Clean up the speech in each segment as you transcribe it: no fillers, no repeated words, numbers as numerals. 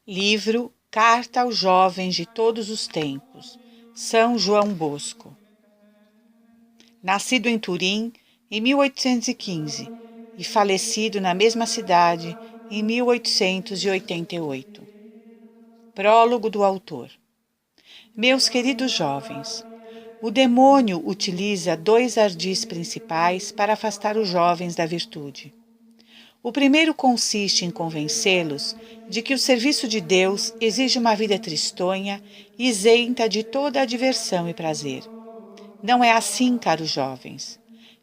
Livro Carta aos Jovens de Todos os Tempos, São João Bosco. Nascido em Turim em 1815 e falecido na mesma cidade em 1888. Prólogo do autor. Meus queridos jovens, o demônio utiliza dois ardis principais para afastar os jovens da virtude. O primeiro consiste em convencê-los de que o serviço de Deus exige uma vida tristonha e isenta de toda a diversão e prazer. Não é assim, caros jovens.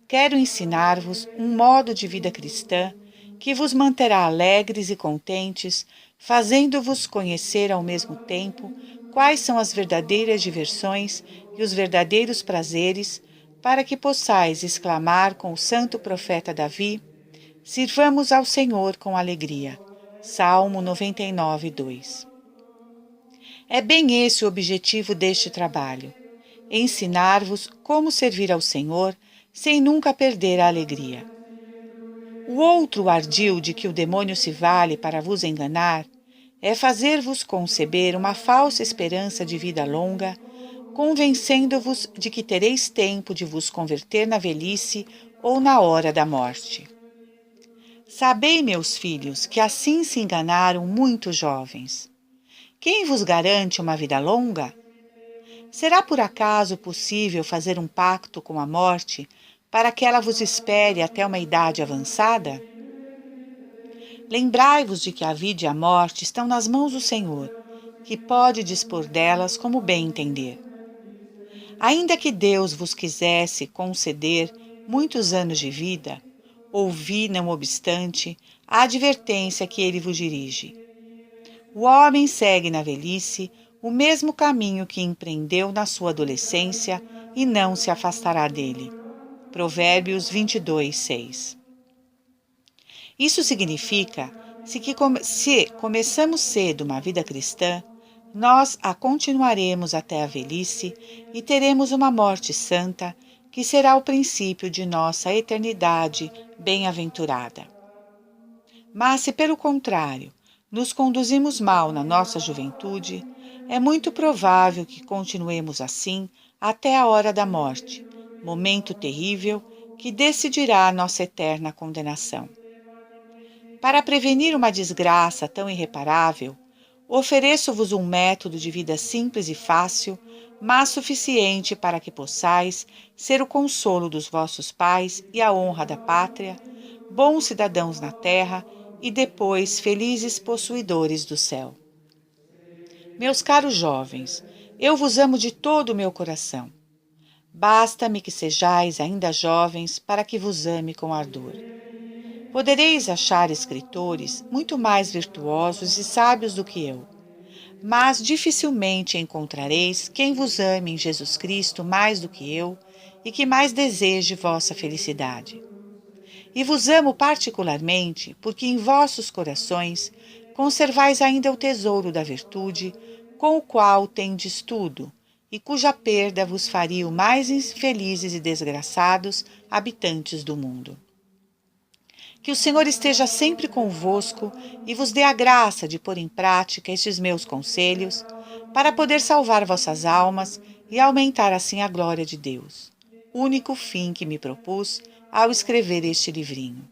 Quero ensinar-vos um modo de vida cristã que vos manterá alegres e contentes, fazendo-vos conhecer ao mesmo tempo quais são as verdadeiras diversões e os verdadeiros prazeres, para que possais exclamar com o santo profeta Davi: sirvamos ao Senhor com alegria. Salmo 99, 2. É bem esse o objetivo deste trabalho: ensinar-vos como servir ao Senhor sem nunca perder a alegria. O outro ardil de que o demônio se vale para vos enganar é fazer-vos conceber uma falsa esperança de vida longa, convencendo-vos de que tereis tempo de vos converter na velhice ou na hora da morte. Sabei, meus filhos, que assim se enganaram muitos jovens. Quem vos garante uma vida longa? Será por acaso possível fazer um pacto com a morte para que ela vos espere até uma idade avançada? Lembrai-vos de que a vida e a morte estão nas mãos do Senhor, que pode dispor delas como bem entender. Ainda que Deus vos quisesse conceder muitos anos de vida, ouvi, não obstante, a advertência que ele vos dirige. O homem segue na velhice o mesmo caminho que empreendeu na sua adolescência e não se afastará dele. Provérbios 22, 6. Isso significa se começamos cedo uma vida cristã, nós a continuaremos até a velhice e teremos uma morte santa, que será o princípio de nossa eternidade bem-aventurada. Mas se, pelo contrário, nos conduzimos mal na nossa juventude, é muito provável que continuemos assim até a hora da morte, momento terrível que decidirá nossa eterna condenação. Para prevenir uma desgraça tão irreparável, ofereço-vos um método de vida simples e fácil, mas suficiente para que possais ser o consolo dos vossos pais e a honra da pátria, bons cidadãos na terra e depois felizes possuidores do céu. Meus caros jovens, eu vos amo de todo o meu coração. Basta-me que sejais ainda jovens para que vos ame com ardor. Podereis achar escritores muito mais virtuosos e sábios do que eu, mas dificilmente encontrareis quem vos ame em Jesus Cristo mais do que eu e que mais deseje vossa felicidade. E vos amo particularmente porque em vossos corações conservais ainda o tesouro da virtude, com o qual tendes tudo, e cuja perda vos faria o mais infelizes e desgraçados habitantes do mundo. Que o Senhor esteja sempre convosco e vos dê a graça de pôr em prática estes meus conselhos, para poder salvar vossas almas e aumentar assim a glória de Deus, único fim que me propus ao escrever este livrinho.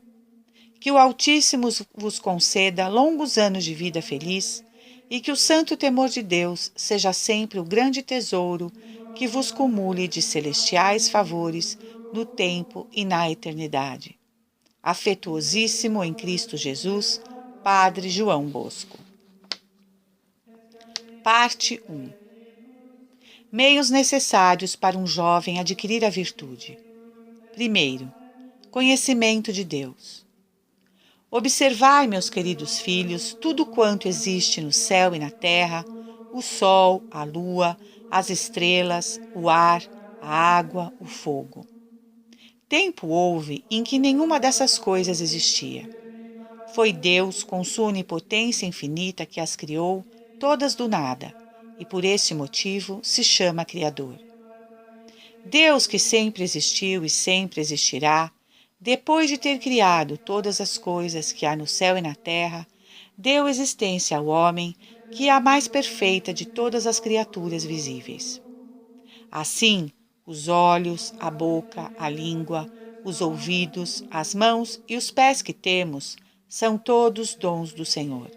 Que o Altíssimo vos conceda longos anos de vida feliz e que o santo temor de Deus seja sempre o grande tesouro que vos cumule de celestiais favores no tempo e na eternidade. Afetuosíssimo em Cristo Jesus, Padre João Bosco. Parte 1. Meios necessários para um jovem adquirir a virtude. Primeiro, conhecimento de Deus. Observai, meus queridos filhos, tudo quanto existe no céu e na terra, o sol, a lua, as estrelas, o ar, a água, o fogo. Tempo houve em que nenhuma dessas coisas existia. Foi Deus, com sua onipotência infinita, que as criou, todas do nada, e por esse motivo se chama Criador. Deus, que sempre existiu e sempre existirá, depois de ter criado todas as coisas que há no céu e na terra, deu existência ao homem que é a mais perfeita de todas as criaturas visíveis. Assim, os olhos, a boca, a língua, os ouvidos, as mãos e os pés que temos são todos dons do Senhor.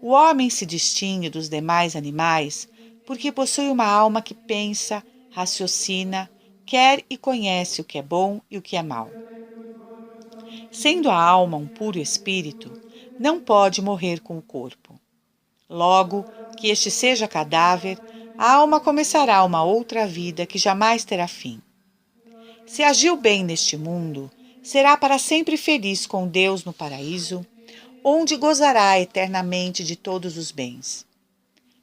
O homem se distingue dos demais animais porque possui uma alma que pensa, raciocina, quer e conhece o que é bom e o que é mal. Sendo a alma um puro espírito, não pode morrer com o corpo. Logo que este seja cadáver, a alma começará uma outra vida que jamais terá fim. Se agiu bem neste mundo, será para sempre feliz com Deus no paraíso, onde gozará eternamente de todos os bens.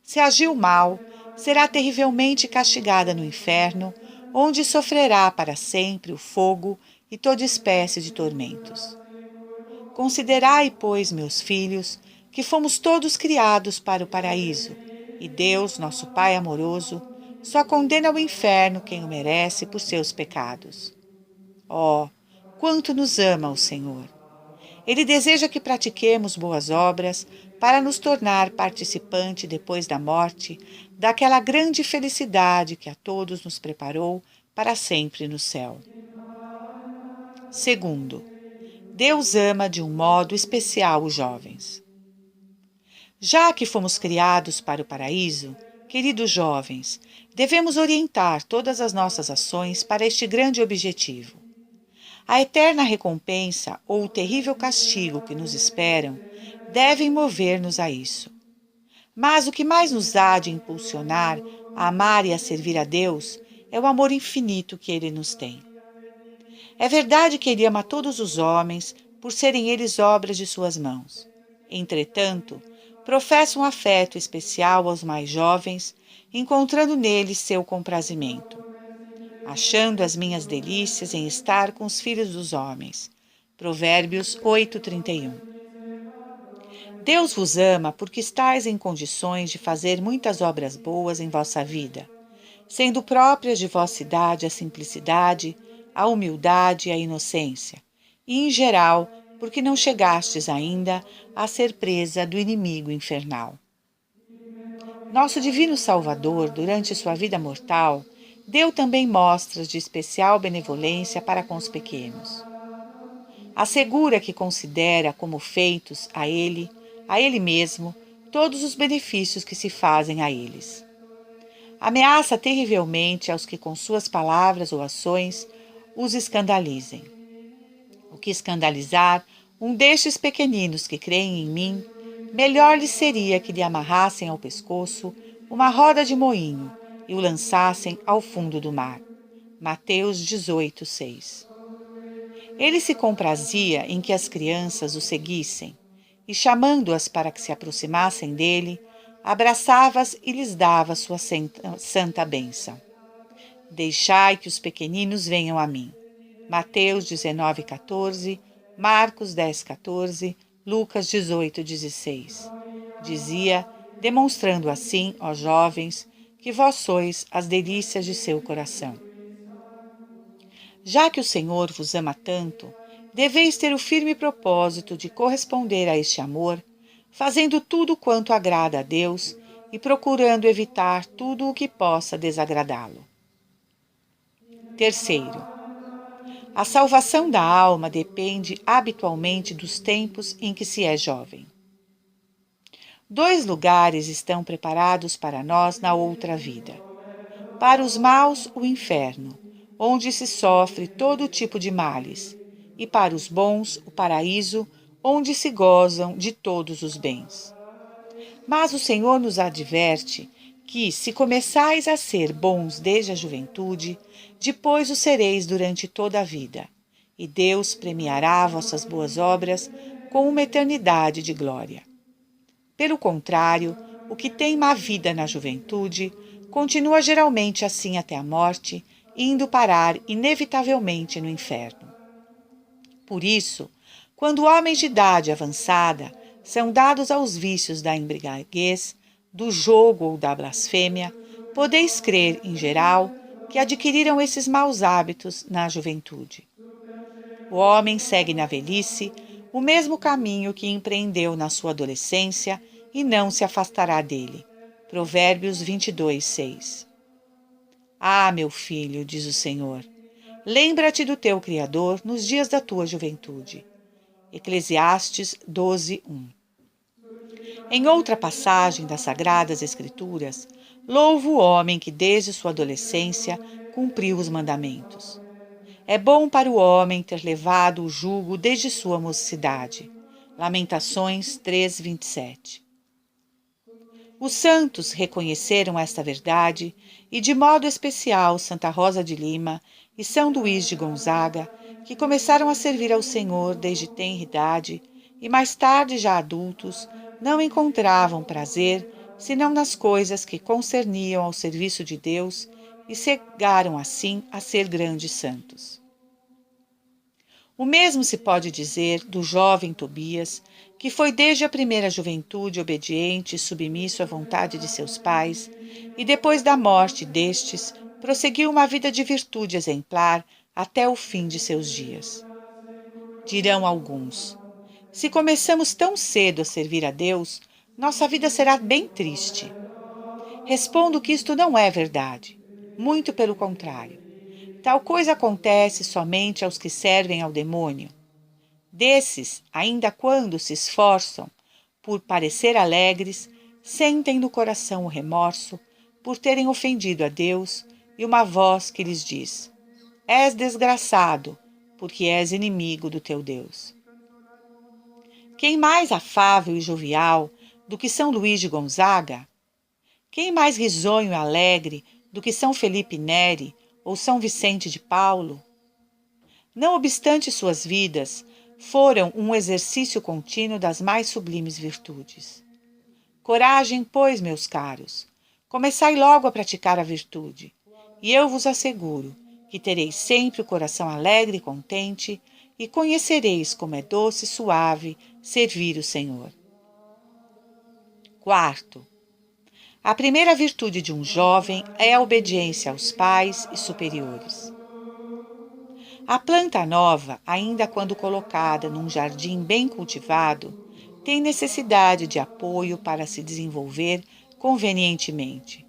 Se agiu mal, será terrivelmente castigada no inferno, onde sofrerá para sempre o fogo e toda espécie de tormentos. Considerai, pois, meus filhos, que fomos todos criados para o paraíso, e Deus, nosso Pai amoroso, só condena ao inferno quem o merece por seus pecados. Oh, quanto nos ama o Senhor! Ele deseja que pratiquemos boas obras para nos tornar participante depois da morte daquela grande felicidade que a todos nos preparou para sempre no céu. Segundo, Deus ama de um modo especial os jovens. Já que fomos criados para o paraíso, queridos jovens, devemos orientar todas as nossas ações para este grande objetivo. A eterna recompensa ou o terrível castigo que nos esperam devem mover-nos a isso. Mas o que mais nos há de impulsionar a amar e a servir a Deus é o amor infinito que Ele nos tem. É verdade que Ele ama todos os homens, por serem eles obras de suas mãos. Entretanto, professa um afeto especial aos mais jovens, encontrando neles seu comprazimento. Achando as minhas delícias em estar com os filhos dos homens. Provérbios 8:31. Deus vos ama porque estáis em condições de fazer muitas obras boas em vossa vida, sendo próprias de vossa idade a simplicidade, a humildade e a inocência, e, em geral, porque não chegastes ainda a ser presa do inimigo infernal. Nosso divino Salvador, durante sua vida mortal, deu também mostras de especial benevolência para com os pequenos. Assegura que considera como feitos a Ele mesmo, todos os benefícios que se fazem a eles. Ameaça terrivelmente aos que com suas palavras ou ações os escandalizem. O que escandalizar um destes pequeninos que creem em mim, melhor lhes seria que lhe amarrassem ao pescoço uma roda de moinho e o lançassem ao fundo do mar. Mateus 18:6. Ele se comprazia em que as crianças o seguissem, e chamando-as para que se aproximassem dele, abraçava-as e lhes dava sua santa bênção. Deixai que os pequeninos venham a mim. Mateus 19:14, Marcos 10:14, Lucas 18:16. Dizia, demonstrando assim, ó jovens, que vós sois as delícias de seu coração. Já que o Senhor vos ama tanto, deveis ter o firme propósito de corresponder a este amor, fazendo tudo quanto agrada a Deus e procurando evitar tudo o que possa desagradá-lo. Terceiro, a salvação da alma depende habitualmente dos tempos em que se é jovem. 2 lugares estão preparados para nós na outra vida. Para os maus, o inferno, onde se sofre todo tipo de males, e para os bons, o paraíso, onde se gozam de todos os bens. Mas o Senhor nos adverte que, se começais a ser bons desde a juventude, depois o sereis durante toda a vida, e Deus premiará vossas boas obras com uma eternidade de glória. Pelo contrário, o que tem má vida na juventude continua geralmente assim até a morte, indo parar inevitavelmente no inferno. Por isso, quando homens de idade avançada são dados aos vícios da embriaguez, do jogo ou da blasfêmia, podeis crer, em geral, que adquiriram esses maus hábitos na juventude. O homem segue na velhice o mesmo caminho que empreendeu na sua adolescência e não se afastará dele. Provérbios 22, 6. Ah, meu filho, diz o Senhor, lembra-te do teu Criador nos dias da tua juventude. Eclesiastes 12, 1. Em outra passagem das Sagradas Escrituras, louva o homem que desde sua adolescência cumpriu os mandamentos. É bom para o homem ter levado o jugo desde sua mocidade. Lamentações 3, 27. Os santos reconheceram esta verdade e, de modo especial, Santa Rosa de Lima e São Luís de Gonzaga, que começaram a servir ao Senhor desde tenra idade e mais tarde, já adultos, não encontravam prazer senão nas coisas que concerniam ao serviço de Deus e chegaram assim a ser grandes santos. O mesmo se pode dizer do jovem Tobias, que foi desde a primeira juventude obediente e submisso à vontade de seus pais, e depois da morte destes, prosseguiu uma vida de virtude exemplar até o fim de seus dias. Dirão alguns: se começamos tão cedo a servir a Deus, nossa vida será bem triste. Respondo que isto não é verdade. Muito pelo contrário. Tal coisa acontece somente aos que servem ao demônio. Desses, ainda quando se esforçam por parecer alegres, sentem no coração o remorso por terem ofendido a Deus e uma voz que lhes diz: és desgraçado, porque és inimigo do teu Deus. Quem mais afável e jovial do que São Luís de Gonzaga? Quem mais risonho e alegre do que São Felipe Neri ou São Vicente de Paulo? Não obstante suas vidas, foram um exercício contínuo das mais sublimes virtudes. Coragem, pois, meus caros, começai logo a praticar a virtude, e eu vos asseguro que tereis sempre o coração alegre e contente, e conhecereis como é doce e suave servir o Senhor. Quarto, a primeira virtude de um jovem é a obediência aos pais e superiores. A planta nova, ainda quando colocada num jardim bem cultivado, tem necessidade de apoio para se desenvolver convenientemente.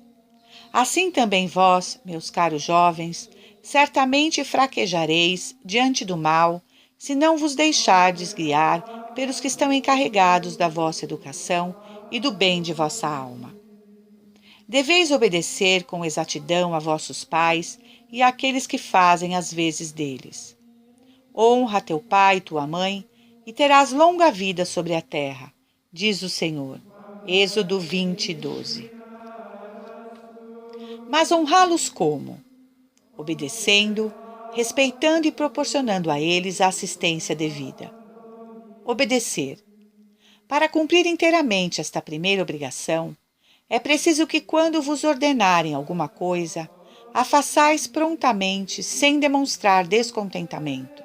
Assim também vós, meus caros jovens, certamente fraquejareis diante do mal, se não vos deixardes guiar pelos que estão encarregados da vossa educação e do bem de vossa alma. Deveis obedecer com exatidão a vossos pais e àqueles que fazem as vezes deles. Honra teu pai e tua mãe, e terás longa vida sobre a terra, diz o Senhor. Êxodo 20, 12. Mas honrá-los como? Obedecendo, respeitando e proporcionando a eles a assistência devida. Obedecer. Para cumprir inteiramente esta primeira obrigação, é preciso que, quando vos ordenarem alguma coisa, a façais prontamente, sem demonstrar descontentamento.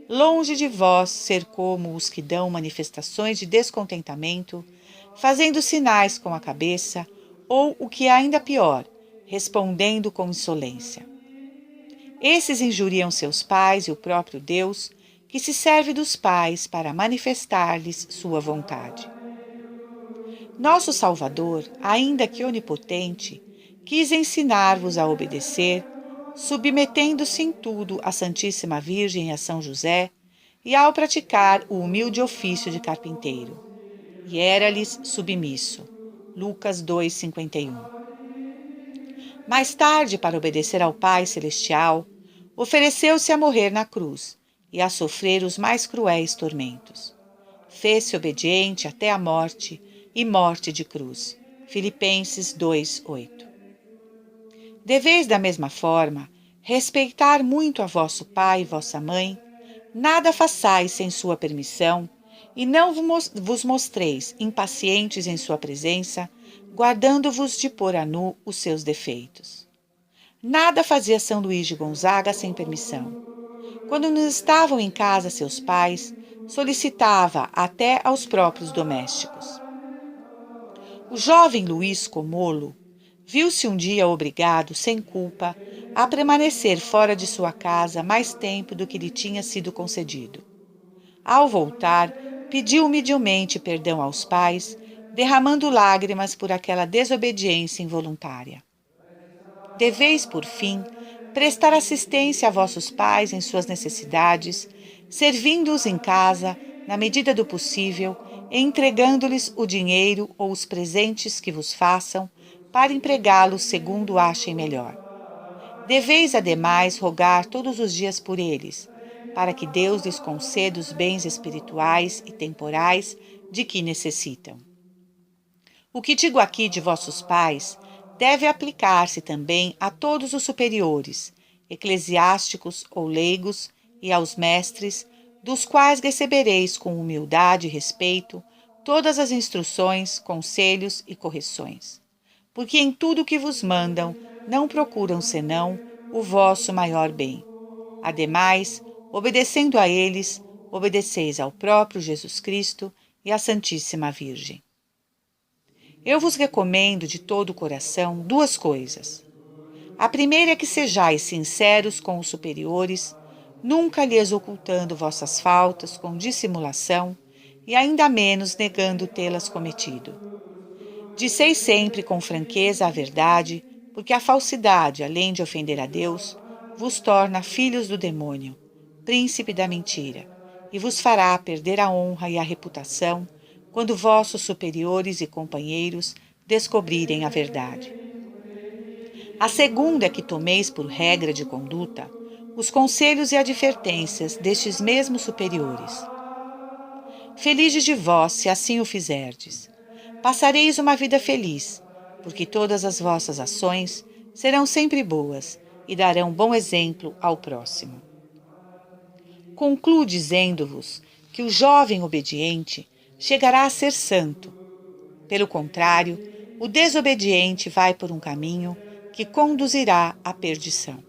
Longe de vós ser como os que dão manifestações de descontentamento, fazendo sinais com a cabeça, ou, o que é ainda pior, respondendo com insolência. Esses injuriam seus pais e o próprio Deus, que se serve dos pais para manifestar-lhes sua vontade. Nosso Salvador, ainda que onipotente, quis ensinar-vos a obedecer, submetendo-se em tudo à Santíssima Virgem e a São José, e ao praticar o humilde ofício de carpinteiro. E era-lhes submisso. Lucas 2,51. Mais tarde, para obedecer ao Pai Celestial, ofereceu-se a morrer na cruz e a sofrer os mais cruéis tormentos. Fez-se obediente até a morte e morte de cruz. Filipenses 2:8. Deveis, da mesma forma, respeitar muito a vosso pai e vossa mãe, nada façais sem sua permissão, e não vos mostreis impacientes em sua presença, guardando-vos de pôr a nu os seus defeitos. Nada fazia São Luís de Gonzaga sem permissão. Quando não estavam em casa seus pais, solicitava até aos próprios domésticos. O jovem Luís Comolo viu-se um dia obrigado, sem culpa, a permanecer fora de sua casa mais tempo do que lhe tinha sido concedido. Ao voltar, pediu humildemente perdão aos pais derramando lágrimas por aquela desobediência involuntária. Deveis, por fim, prestar assistência a vossos pais em suas necessidades, servindo-os em casa, na medida do possível, e entregando-lhes o dinheiro ou os presentes que vos façam, para empregá-los segundo achem melhor. Deveis, ademais, rogar todos os dias por eles, para que Deus lhes conceda os bens espirituais e temporais de que necessitam. O que digo aqui de vossos pais deve aplicar-se também a todos os superiores, eclesiásticos ou leigos, e aos mestres, dos quais recebereis com humildade e respeito todas as instruções, conselhos e correções. Porque em tudo o que vos mandam, não procuram senão o vosso maior bem. Ademais, obedecendo a eles, obedeceis ao próprio Jesus Cristo e à Santíssima Virgem. Eu vos recomendo de todo o coração 2 coisas. A primeira é que sejais sinceros com os superiores, nunca lhes ocultando vossas faltas com dissimulação e ainda menos negando tê-las cometido. Disseis sempre com franqueza a verdade, porque a falsidade, além de ofender a Deus, vos torna filhos do demônio, príncipe da mentira, e vos fará perder a honra e a reputação quando vossos superiores e companheiros descobrirem a verdade. A segunda é que tomeis por regra de conduta os conselhos e advertências destes mesmos superiores. Felizes de vós, se assim o fizerdes. Passareis uma vida feliz, porque todas as vossas ações serão sempre boas e darão bom exemplo ao próximo. Concluo dizendo-vos que o jovem obediente chegará a ser santo. Pelo contrário, o desobediente vai por um caminho que conduzirá à perdição.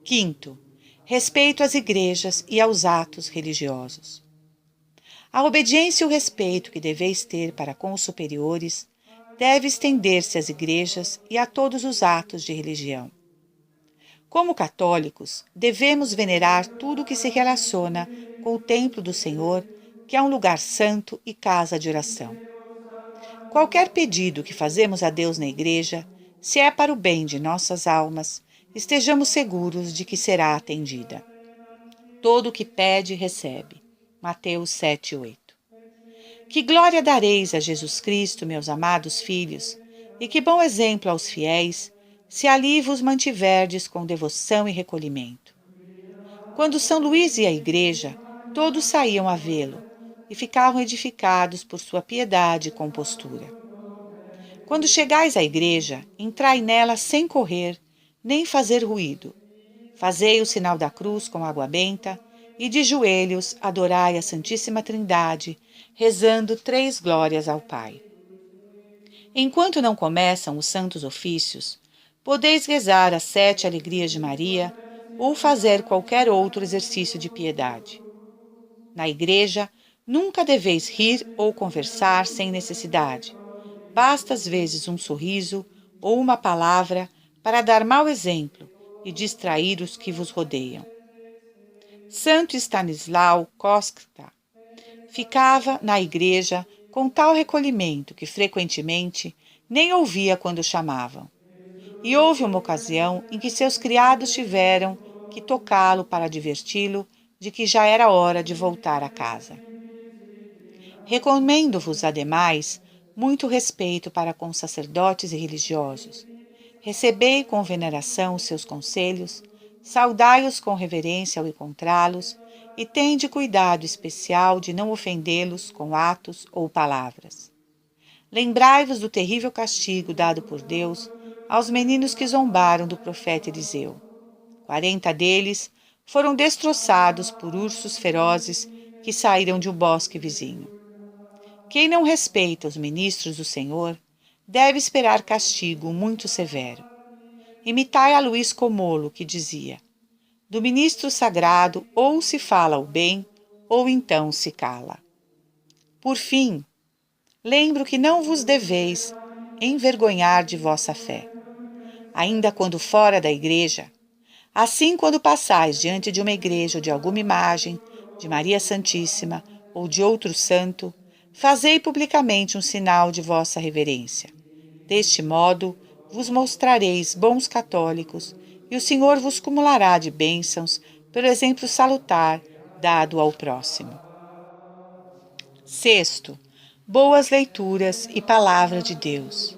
Quinto, respeito às igrejas e aos atos religiosos. A obediência e o respeito que deveis ter para com os superiores deve estender-se às igrejas e a todos os atos de religião. Como católicos, devemos venerar tudo o que se relaciona com o templo do Senhor, que é um lugar santo e casa de oração. Qualquer pedido que fazemos a Deus na igreja, se é para o bem de nossas almas, estejamos seguros de que será atendida. Todo o que pede, recebe. Mateus 7:8. Que glória dareis a Jesus Cristo, meus amados filhos, e que bom exemplo aos fiéis, se ali vos mantiverdes com devoção e recolhimento. Quando São Luís ia à igreja, todos saíam a vê-lo e ficavam edificados por sua piedade e compostura. Quando chegais à igreja, entrai nela sem correr, nem fazer ruído. Fazei o sinal da cruz com água benta e de joelhos adorai a Santíssima Trindade, rezando 3 glórias ao Pai. Enquanto não começam os santos ofícios, podeis rezar as 7 alegrias de Maria ou fazer qualquer outro exercício de piedade. Na igreja, nunca deveis rir ou conversar sem necessidade. Basta às vezes um sorriso ou uma palavra para dar mau exemplo e distrair os que vos rodeiam. Santo Stanislau Kostka ficava na igreja com tal recolhimento que frequentemente nem ouvia quando chamavam. E houve uma ocasião em que seus criados tiveram que tocá-lo para diverti-lo de que já era hora de voltar a casa. Recomendo-vos, ademais, muito respeito para com sacerdotes e religiosos. Recebei com veneração os seus conselhos, saudai-os com reverência ao encontrá-los e tende cuidado especial de não ofendê-los com atos ou palavras. Lembrai-vos do terrível castigo dado por Deus aos meninos que zombaram do profeta Eliseu. 40 deles foram destroçados por ursos ferozes que saíram de um bosque vizinho. Quem não respeita os ministros do Senhor deve esperar castigo muito severo. Imitai a Luís Comolo, que dizia: do ministro sagrado ou se fala o bem, ou então se cala. Por fim, lembro que não vos deveis envergonhar de vossa fé, ainda quando fora da igreja. Assim, quando passais diante de uma igreja ou de alguma imagem, de Maria Santíssima ou de outro santo, fazei publicamente um sinal de vossa reverência. Deste modo, vos mostrareis bons católicos, e o Senhor vos cumulará de bênçãos pelo exemplo salutar dado ao próximo. Sexto, boas leituras e palavra de Deus.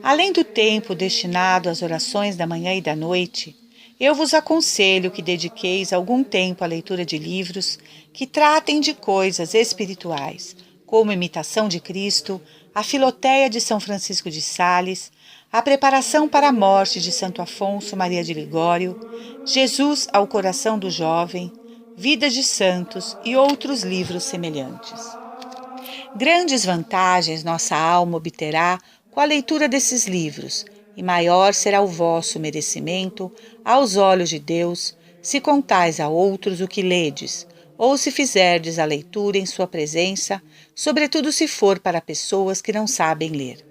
Além do tempo destinado às orações da manhã e da noite, eu vos aconselho que dediqueis algum tempo à leitura de livros que tratem de coisas espirituais, como Imitação de Cristo, a Filoteia de São Francisco de Sales, a Preparação para a Morte de Santo Afonso Maria de Ligório, Jesus ao Coração do Jovem, Vidas de Santos e outros livros semelhantes. Grandes vantagens nossa alma obterá com a leitura desses livros, e maior será o vosso merecimento aos olhos de Deus, se contais a outros o que ledes, ou se fizerdes a leitura em sua presença, sobretudo se for para pessoas que não sabem ler.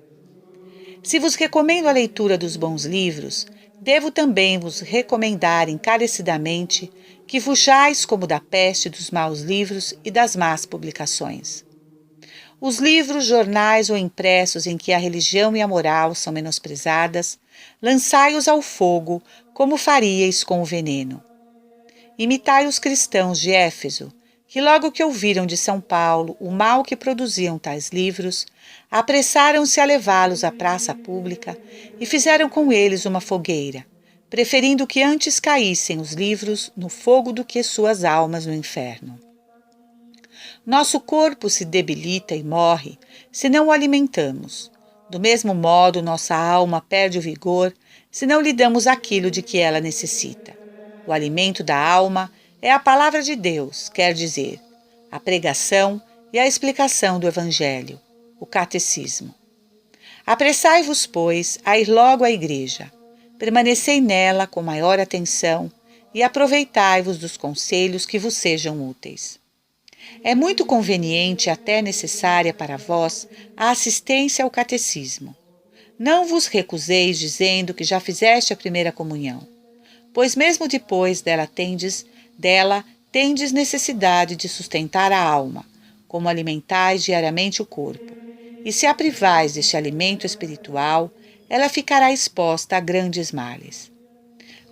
Se vos recomendo a leitura dos bons livros, devo também vos recomendar encarecidamente que fujais como da peste dos maus livros e das más publicações. Os livros, jornais ou impressos em que a religião e a moral são menosprezadas, lançai-os ao fogo, como faríeis com o veneno. Imitai os cristãos de Éfeso, que logo que ouviram de São Paulo o mal que produziam tais livros, apressaram-se a levá-los à praça pública e fizeram com eles uma fogueira, preferindo que antes caíssem os livros no fogo do que suas almas no inferno. Nosso corpo se debilita e morre se não o alimentamos. Do mesmo modo, nossa alma perde o vigor se não lhe damos aquilo de que ela necessita. O alimento da alma é a palavra de Deus, quer dizer, a pregação e a explicação do Evangelho, o catecismo. Apressai-vos, pois, a ir logo à igreja. Permanecei nela com maior atenção e aproveitai-vos dos conselhos que vos sejam úteis. É muito conveniente e até necessária para vós a assistência ao catecismo. Não vos recuseis dizendo que já fizeste a primeira comunhão, pois mesmo depois dela tendes necessidade de sustentar a alma, como alimentais diariamente o corpo. E se a privais deste alimento espiritual, ela ficará exposta a grandes males.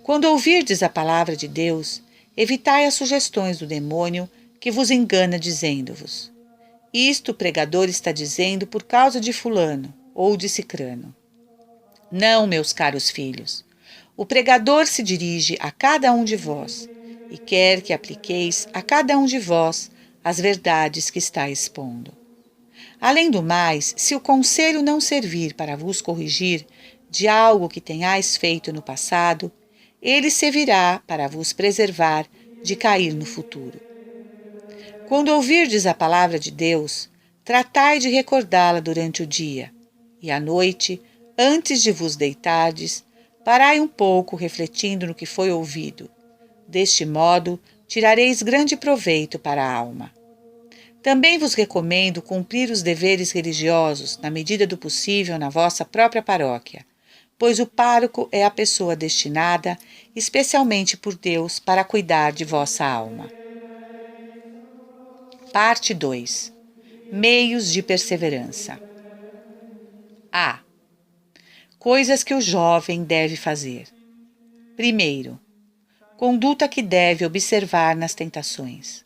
Quando ouvirdes a palavra de Deus, evitai as sugestões do demônio que vos engana dizendo-vos: isto o pregador está dizendo por causa de fulano ou de cicrano. Não, meus caros filhos, o pregador se dirige a cada um de vós e quer que apliqueis a cada um de vós as verdades que está expondo. Além do mais, se o conselho não servir para vos corrigir de algo que tenhais feito no passado, ele servirá para vos preservar de cair no futuro. Quando ouvirdes a palavra de Deus, tratai de recordá-la durante o dia, e à noite, antes de vos deitardes, parai um pouco refletindo no que foi ouvido. Deste modo, tirareis grande proveito para a alma. Também vos recomendo cumprir os deveres religiosos, na medida do possível, na vossa própria paróquia, pois o pároco é a pessoa destinada, especialmente por Deus, para cuidar de vossa alma. Parte 2. Meios de perseverança. A. Coisas que o jovem deve fazer. Primeiro, conduta que deve observar nas tentações.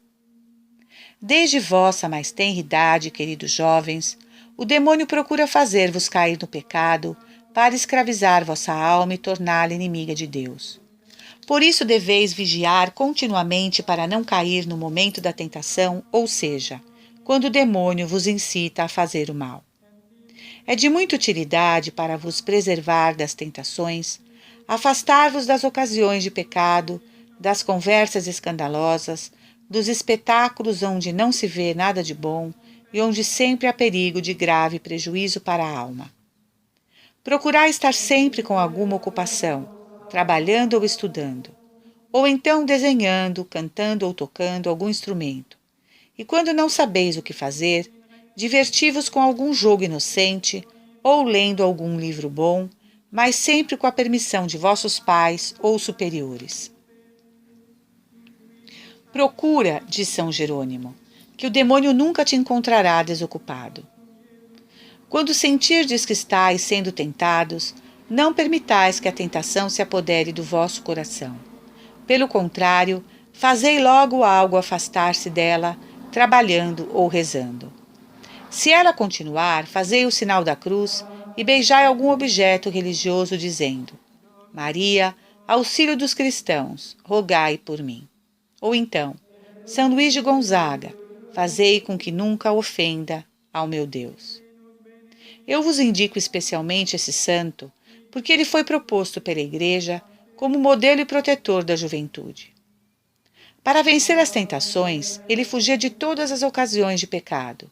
Desde vossa mais tenra idade, queridos jovens, o demônio procura fazer-vos cair no pecado para escravizar vossa alma e torná-la inimiga de Deus. Por isso deveis vigiar continuamente para não cair no momento da tentação, ou seja, quando o demônio vos incita a fazer o mal. É de muita utilidade para vos preservar das tentações, afastar-vos das ocasiões de pecado, das conversas escandalosas, dos espetáculos onde não se vê nada de bom e onde sempre há perigo de grave prejuízo para a alma. Procurai estar sempre com alguma ocupação, trabalhando ou estudando, ou então desenhando, cantando ou tocando algum instrumento. E quando não sabeis o que fazer, diverti-vos com algum jogo inocente ou lendo algum livro bom, mas sempre com a permissão de vossos pais ou superiores. Procura, diz São Jerônimo, que o demônio nunca te encontrará desocupado. Quando sentirdes que estáis sendo tentados, não permitais que a tentação se apodere do vosso coração. Pelo contrário, fazei logo algo afastar-se dela, trabalhando ou rezando. Se ela continuar, fazei o sinal da cruz e beijai algum objeto religioso, dizendo: Maria, auxílio dos cristãos, rogai por mim. Ou então, São Luís de Gonzaga, fazei com que nunca ofenda ao meu Deus. Eu vos indico especialmente esse santo, porque ele foi proposto pela Igreja como modelo e protetor da juventude. Para vencer as tentações, ele fugia de todas as ocasiões de pecado.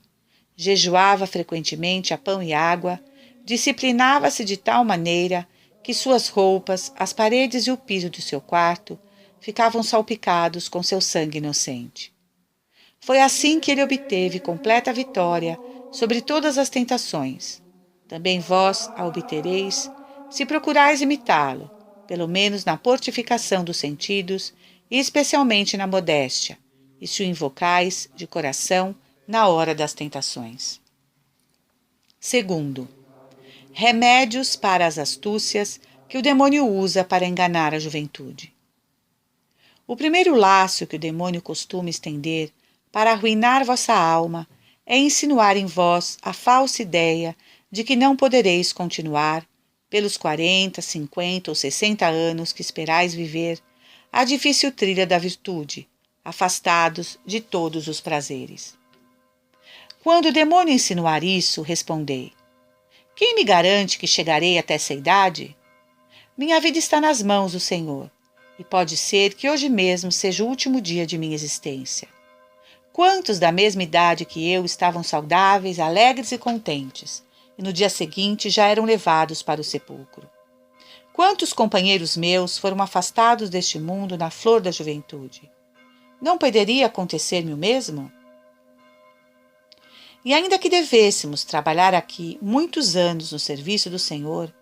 Jejuava frequentemente a pão e água, disciplinava-se de tal maneira que suas roupas, as paredes e o piso do seu quarto ficavam salpicados com seu sangue inocente. Foi assim que ele obteve completa vitória sobre todas as tentações. Também vós a obtereis, se procurais imitá-lo, pelo menos na fortificação dos sentidos e especialmente na modéstia, e se o invocais de coração na hora das tentações. Segundo, remédios para as astúcias que o demônio usa para enganar a juventude. O primeiro laço que o demônio costuma estender para arruinar vossa alma é insinuar em vós a falsa ideia de que não podereis continuar, pelos 40, 50 ou 60 anos que esperais viver, a difícil trilha da virtude, afastados de todos os prazeres. Quando o demônio insinuar isso, respondei: quem me garante que chegarei até essa idade? Minha vida está nas mãos do Senhor, e pode ser que hoje mesmo seja o último dia de minha existência. Quantos da mesma idade que eu estavam saudáveis, alegres e contentes, e no dia seguinte já eram levados para o sepulcro? Quantos companheiros meus foram afastados deste mundo na flor da juventude? Não poderia acontecer-me o mesmo? E ainda que devêssemos trabalhar aqui muitos anos no serviço do Senhor,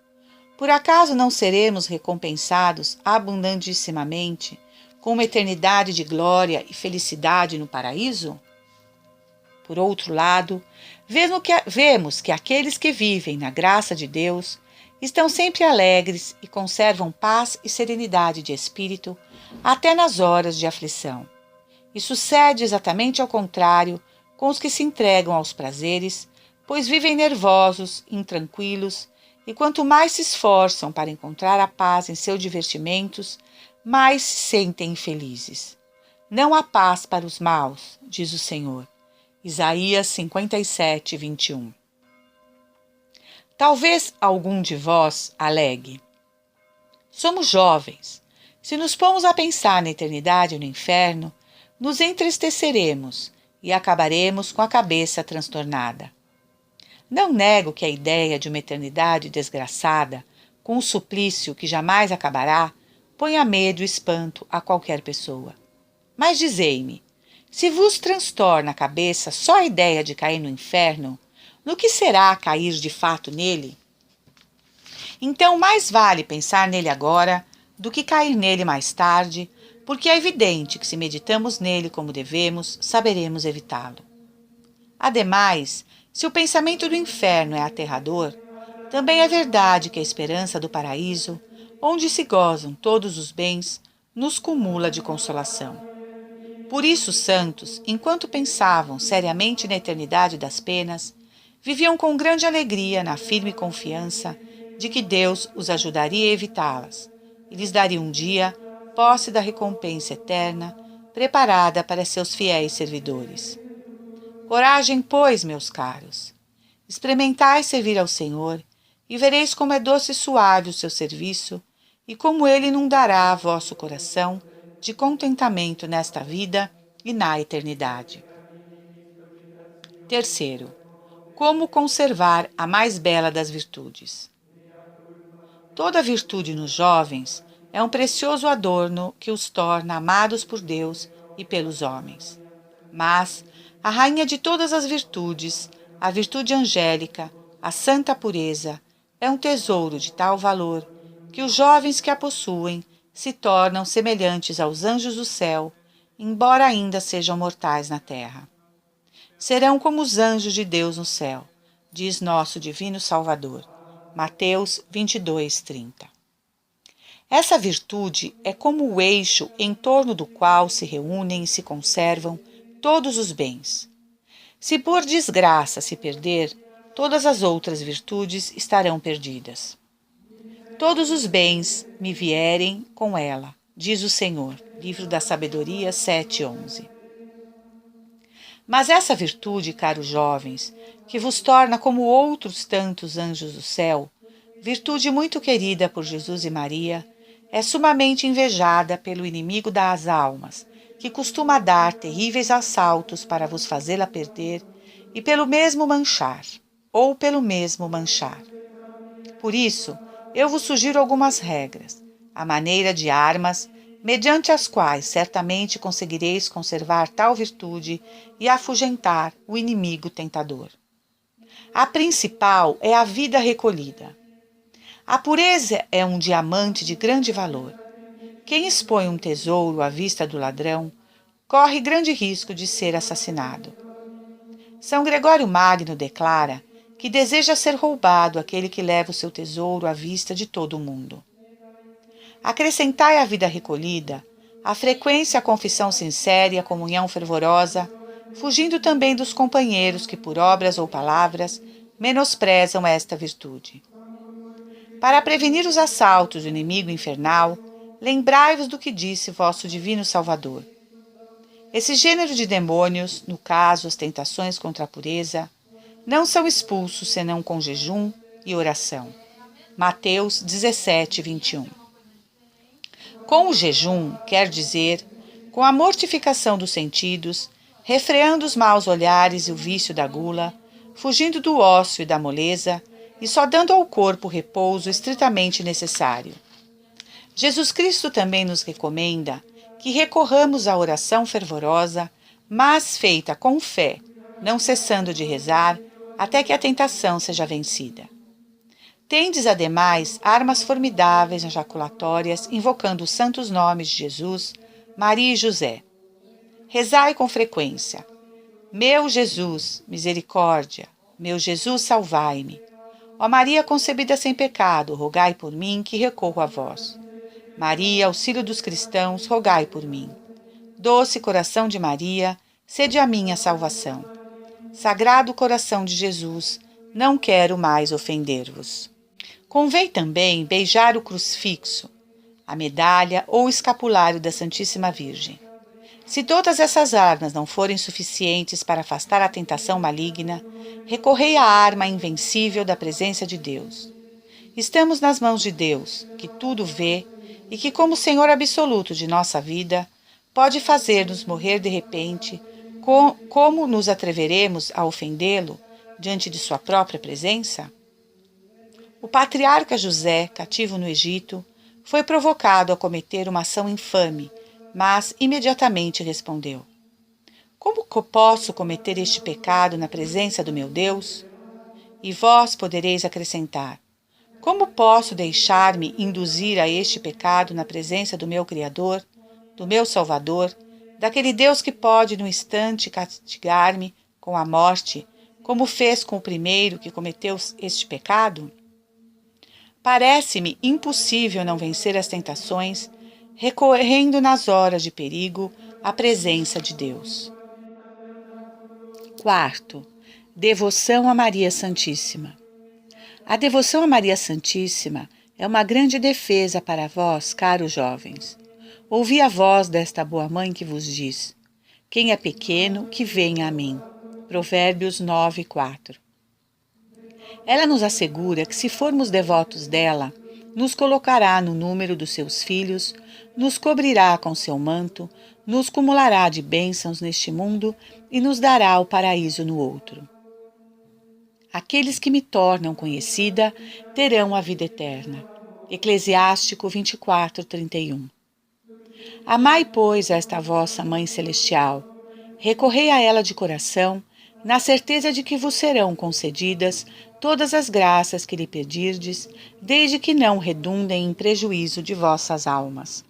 por acaso não seremos recompensados abundantissimamente com uma eternidade de glória e felicidade no paraíso? Por outro lado, vemos que aqueles que vivem na graça de Deus estão sempre alegres e conservam paz e serenidade de espírito até nas horas de aflição. E sucede exatamente ao contrário com os que se entregam aos prazeres, pois vivem nervosos, intranquilos, e quanto mais se esforçam para encontrar a paz em seus divertimentos, mais se sentem infelizes. Não há paz para os maus, diz o Senhor. Isaías 57, 21. Talvez algum de vós alegue: somos jovens. Se nos pomos a pensar na eternidade e no inferno, nos entristeceremos e acabaremos com a cabeça transtornada. Não nego que a ideia de uma eternidade desgraçada, com um suplício que jamais acabará, ponha medo e espanto a qualquer pessoa. Mas dizei-me, se vos transtorna a cabeça só a ideia de cair no inferno, no que será cair de fato nele? Então mais vale pensar nele agora do que cair nele mais tarde, porque é evidente que se meditamos nele como devemos, saberemos evitá-lo. Ademais, se o pensamento do inferno é aterrador, também é verdade que a esperança do paraíso, onde se gozam todos os bens, nos cumula de consolação. Por isso os santos, enquanto pensavam seriamente na eternidade das penas, viviam com grande alegria na firme confiança de que Deus os ajudaria a evitá-las e lhes daria um dia posse da recompensa eterna preparada para seus fiéis servidores. Coragem, pois, meus caros. Experimentai servir ao Senhor e vereis como é doce e suave o seu serviço e como ele inundará vosso coração de contentamento nesta vida e na eternidade. Terceiro, como conservar a mais bela das virtudes. Toda virtude nos jovens é um precioso adorno que os torna amados por Deus e pelos homens. Mas a rainha de todas as virtudes, a virtude angélica, a santa pureza, é um tesouro de tal valor que os jovens que a possuem se tornam semelhantes aos anjos do céu, embora ainda sejam mortais na terra. serão como os anjos de Deus no céu, diz nosso divino Salvador. Mateus 22:30. Essa virtude é como o eixo em torno do qual se reúnem e se conservam todos os bens. Se por desgraça se perder, todas as outras virtudes estarão perdidas. Todos os bens me vierem com ela, diz o Senhor. Livro da Sabedoria 7:11. Mas essa virtude, caros jovens, que vos torna como outros tantos anjos do céu, virtude muito querida por Jesus e Maria, é sumamente invejada pelo inimigo das almas, que costuma dar terríveis assaltos para vos fazê-la perder e pelo mesmo manchar. Por isso, eu vos sugiro algumas regras, à maneira de armas, mediante as quais certamente conseguireis conservar tal virtude e afugentar o inimigo tentador. A principal é a vida recolhida. A pureza é um diamante de grande valor. Quem expõe um tesouro à vista do ladrão corre grande risco de ser assassinado. São Gregório Magno declara que deseja ser roubado aquele que leva o seu tesouro à vista de todo o mundo. Acrescentai à vida recolhida a frequência à confissão sincera e à comunhão fervorosa, fugindo também dos companheiros que, por obras ou palavras, menosprezam esta virtude. Para prevenir os assaltos do inimigo infernal, lembrai-vos do que disse vosso divino Salvador. Esse gênero de demônios, no caso as tentações contra a pureza, não são expulsos senão com jejum e oração. Mateus 17:21. Com o jejum, quer dizer, com a mortificação dos sentidos, refreando os maus olhares e o vício da gula, fugindo do ócio e da moleza, e só dando ao corpo o repouso estritamente necessário. Jesus Cristo também nos recomenda que recorramos à oração fervorosa, mas feita com fé, não cessando de rezar, até que a tentação seja vencida. Tendes, ademais, armas formidáveis ejaculatórias, invocando os santos nomes de Jesus, Maria e José. Rezai com frequência. Meu Jesus, misericórdia. Meu Jesus, salvai-me. Ó Maria concebida sem pecado, rogai por mim que recorro a vós. Maria, auxílio dos cristãos, rogai por mim. Doce coração de Maria, sede a minha salvação. Sagrado coração de Jesus, não quero mais ofender-vos. Convém também beijar o crucifixo, a medalha ou o escapulário da Santíssima Virgem. Se todas essas armas não forem suficientes para afastar a tentação maligna, recorrei à arma invencível da presença de Deus. Estamos nas mãos de Deus, que tudo vê e que, como Senhor absoluto de nossa vida, pode fazer-nos morrer de repente. Como nos atreveremos a ofendê-lo diante de sua própria presença? O patriarca José, cativo no Egito, foi provocado a cometer uma ação infame, mas imediatamente respondeu: Como posso cometer este pecado na presença do meu Deus? E vós podereis acrescentar: Como posso deixar-me induzir a este pecado na presença do meu Criador, do meu Salvador, daquele Deus que pode no instante castigar-me com a morte, como fez com o primeiro que cometeu este pecado? Parece-me impossível não vencer as tentações, recorrendo nas horas de perigo à presença de Deus. Quarto, devoção a Maria Santíssima. A devoção a Maria Santíssima é uma grande defesa para vós, caros jovens. Ouvi a voz desta boa mãe que vos diz: Quem é pequeno, que venha a mim. Provérbios 9:4. Ela nos assegura que, se formos devotos dela, nos colocará no número dos seus filhos, nos cobrirá com seu manto, nos cumulará de bênçãos neste mundo e nos dará o paraíso no outro. Aqueles que me tornam conhecida terão a vida eterna. Eclesiástico 24:31. Amai, pois, esta vossa Mãe Celestial. Recorrei a ela de coração, na certeza de que vos serão concedidas todas as graças que lhe pedirdes, desde que não redundem em prejuízo de vossas almas.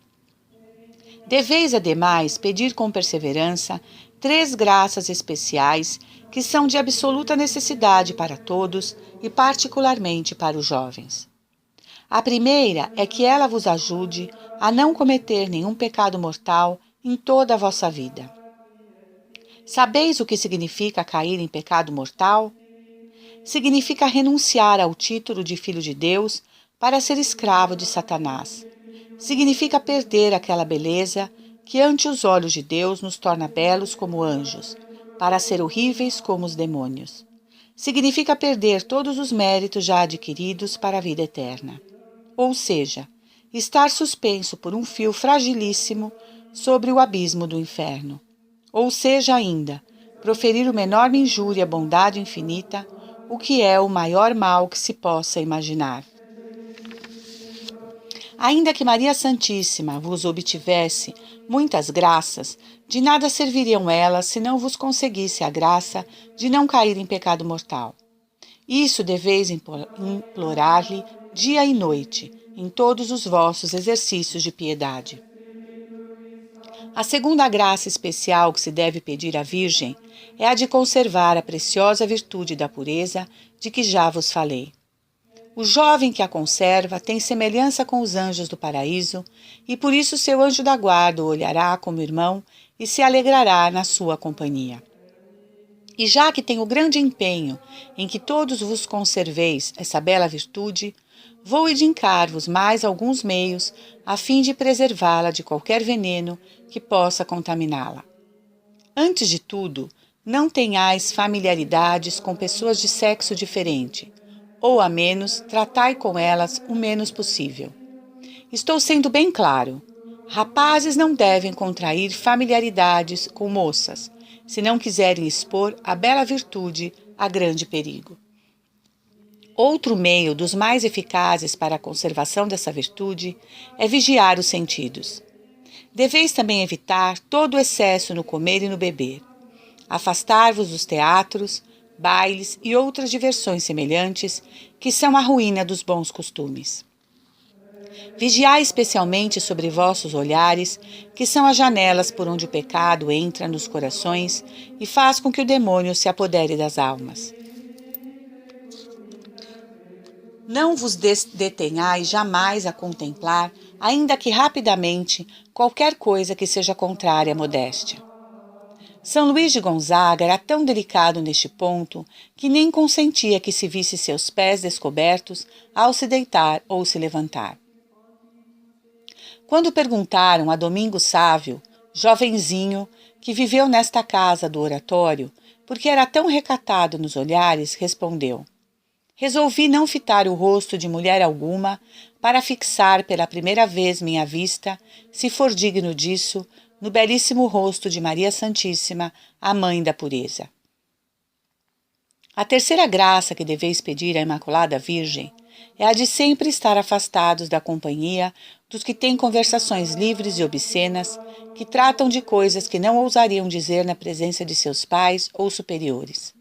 Deveis, ademais, pedir com perseverança 3 graças especiais que são de absoluta necessidade para todos e particularmente para os jovens. A primeira é que ela vos ajude a não cometer nenhum pecado mortal em toda a vossa vida. Sabeis o que significa cair em pecado mortal? Significa renunciar ao título de filho de Deus para ser escravo de Satanás. Significa perder aquela beleza que ante os olhos de Deus nos torna belos como anjos, para ser horríveis como os demônios. Significa perder todos os méritos já adquiridos para a vida eterna. Ou seja, estar suspenso por um fio fragilíssimo sobre o abismo do inferno. Ou seja ainda, proferir uma enorme injúria à bondade infinita, o que é o maior mal que se possa imaginar. Ainda que Maria Santíssima vos obtivesse muitas graças, de nada serviriam elas se não vos conseguisse a graça de não cair em pecado mortal. Isso deveis implorar-lhe dia e noite, em todos os vossos exercícios de piedade. A segunda graça especial que se deve pedir à Virgem é a de conservar a preciosa virtude da pureza de que já vos falei. O jovem que a conserva tem semelhança com os anjos do paraíso, e por isso seu anjo da guarda o olhará como irmão e se alegrará na sua companhia. E já que tenho grande empenho em que todos vos conserveis essa bela virtude, vou indicar-vos mais alguns meios a fim de preservá-la de qualquer veneno que possa contaminá-la. Antes de tudo, não tenhais familiaridades com pessoas de sexo diferente, ou, a menos, tratai com elas o menos possível. Estou sendo bem claro. Rapazes não devem contrair familiaridades com moças, se não quiserem expor a bela virtude a grande perigo. Outro meio dos mais eficazes para a conservação dessa virtude é vigiar os sentidos. Deveis também evitar todo o excesso no comer e no beber. Afastar-vos dos teatros, bailes e outras diversões semelhantes, que são a ruína dos bons costumes. Vigiai especialmente sobre vossos olhares, que são as janelas por onde o pecado entra nos corações e faz com que o demônio se apodere das almas. Não vos detenhais jamais a contemplar, ainda que rapidamente, qualquer coisa que seja contrária à modéstia. São Luís de Gonzaga era tão delicado neste ponto que nem consentia que se visse seus pés descobertos ao se deitar ou se levantar. Quando perguntaram a Domingos Sávio, jovenzinho, que viveu nesta casa do oratório, porque era tão recatado nos olhares, respondeu: resolvi não fitar o rosto de mulher alguma para fixar pela primeira vez minha vista, se for digno disso, no belíssimo rosto de Maria Santíssima, a Mãe da Pureza. A terceira graça que deveis pedir à Imaculada Virgem é a de sempre estar afastados da companhia dos que têm conversações livres e obscenas, que tratam de coisas que não ousariam dizer na presença de seus pais ou superiores.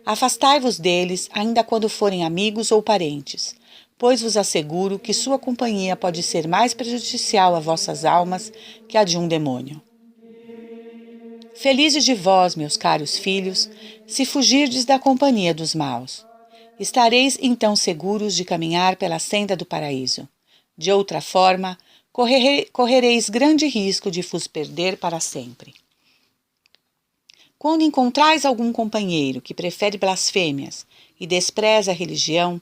Afastai-vos deles, ainda quando forem amigos ou parentes, pois vos asseguro que sua companhia pode ser mais prejudicial a vossas almas que a de um demônio. Felizes de vós, meus caros filhos, se fugirdes da companhia dos maus. Estareis então seguros de caminhar pela senda do paraíso. De outra forma, correreis grande risco de vos perder para sempre. Quando encontrais algum companheiro que prefere blasfêmias e despreza a religião,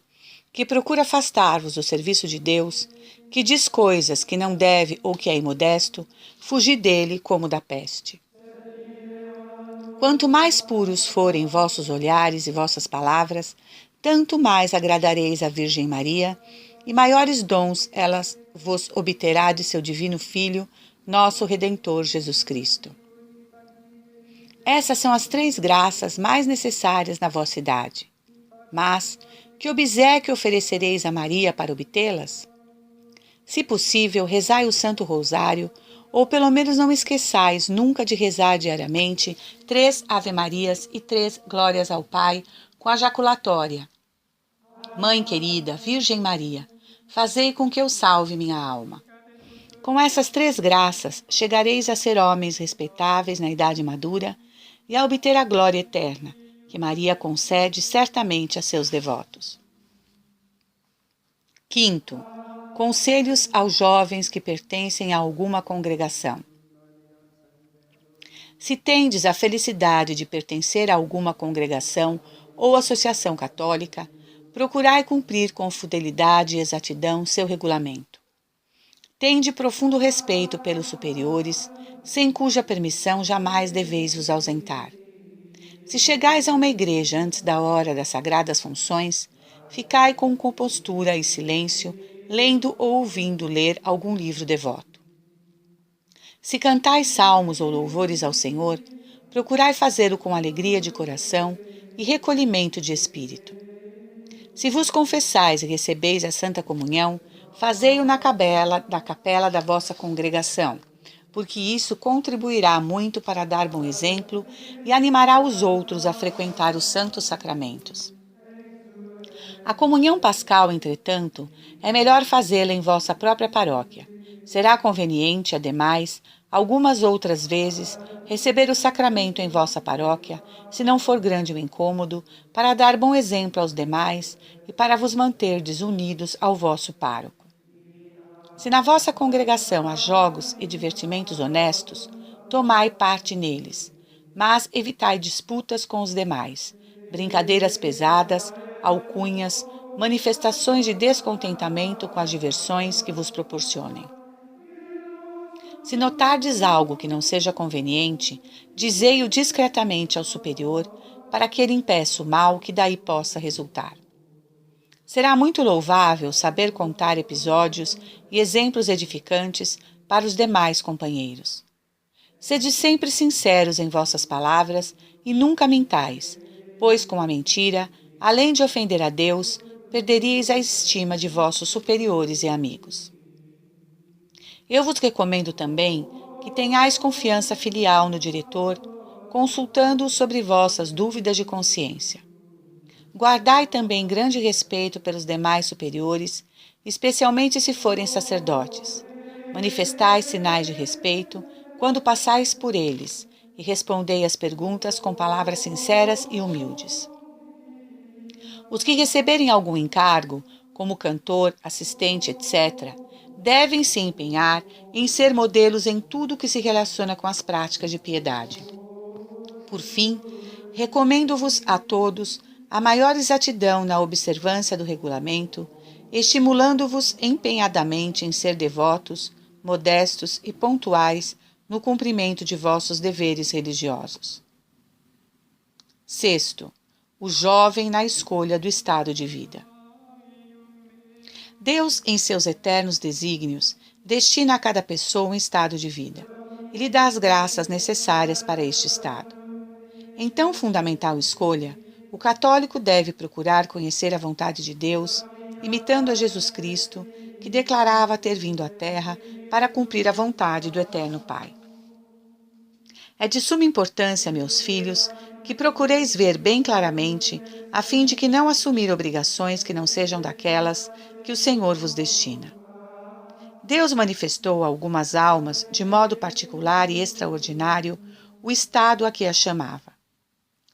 que procura afastar-vos do serviço de Deus, que diz coisas que não deve ou que é imodesto, fugi dele como da peste. Quanto mais puros forem vossos olhares e vossas palavras, tanto mais agradareis à Virgem Maria, e maiores dons ela vos obterá de seu divino Filho, nosso Redentor Jesus Cristo. Essas são as 3 graças mais necessárias na vossa idade. Mas que obséquio oferecereis a Maria para obtê-las? Se possível, rezai o Santo Rosário, ou pelo menos não esqueçais nunca de rezar diariamente 3 Ave-Marias e 3 Glórias ao Pai com a jaculatória. Mãe querida, Virgem Maria, fazei com que eu salve minha alma. Com essas 3 graças, chegareis a ser homens respeitáveis na idade madura e a obter a glória eterna, que Maria concede certamente a seus devotos. Quinto, conselhos aos jovens que pertencem a alguma congregação. Se tendes a felicidade de pertencer a alguma congregação ou associação católica, procurai cumprir com fidelidade e exatidão seu regulamento. Tende profundo respeito pelos superiores, sem cuja permissão jamais deveis vos ausentar. Se chegais a uma igreja antes da hora das sagradas funções, ficai com compostura e silêncio, lendo ou ouvindo ler algum livro devoto. Se cantais salmos ou louvores ao Senhor, procurai fazê-lo com alegria de coração e recolhimento de espírito. Se vos confessais e recebeis a Santa Comunhão, fazei-o na capela da vossa congregação, porque isso contribuirá muito para dar bom exemplo e animará os outros a frequentar os santos sacramentos. A comunhão pascal, entretanto, é melhor fazê-la em vossa própria paróquia. Será conveniente, ademais, algumas outras vezes, receber o sacramento em vossa paróquia, se não for grande o incômodo, para dar bom exemplo aos demais e para vos manterdes unidos ao vosso pároco. Se na vossa congregação há jogos e divertimentos honestos, tomai parte neles, mas evitai disputas com os demais, brincadeiras pesadas, alcunhas, manifestações de descontentamento com as diversões que vos proporcionem. Se notardes algo que não seja conveniente, dizei-o discretamente ao superior, para que ele impeça o mal que daí possa resultar. Será muito louvável saber contar episódios e exemplos edificantes para os demais companheiros. Sede sempre sinceros em vossas palavras e nunca mentais, pois com a mentira, além de ofender a Deus, perderíeis a estima de vossos superiores e amigos. Eu vos recomendo também que tenhais confiança filial no diretor, consultando-o sobre vossas dúvidas de consciência. Guardai também grande respeito pelos demais superiores, especialmente se forem sacerdotes. Manifestai sinais de respeito quando passais por eles e respondei às perguntas com palavras sinceras e humildes. Os que receberem algum encargo, como cantor, assistente, etc., devem se empenhar em ser modelos em tudo que se relaciona com as práticas de piedade. Por fim, recomendo-vos a todos a maior exatidão na observância do regulamento, estimulando-vos empenhadamente em ser devotos, modestos e pontuais no cumprimento de vossos deveres religiosos. Sexto, o jovem na escolha do estado de vida. Deus, em seus eternos desígnios, destina a cada pessoa um estado de vida e lhe dá as graças necessárias para este estado. Em tão fundamental escolha, o católico deve procurar conhecer a vontade de Deus, imitando a Jesus Cristo, que declarava ter vindo à Terra para cumprir a vontade do Eterno Pai. É de suma importância, meus filhos, que procureis ver bem claramente, a fim de que não assumir obrigações que não sejam daquelas que o Senhor vos destina. Deus manifestou a algumas almas, de modo particular e extraordinário, o estado a que as chamava.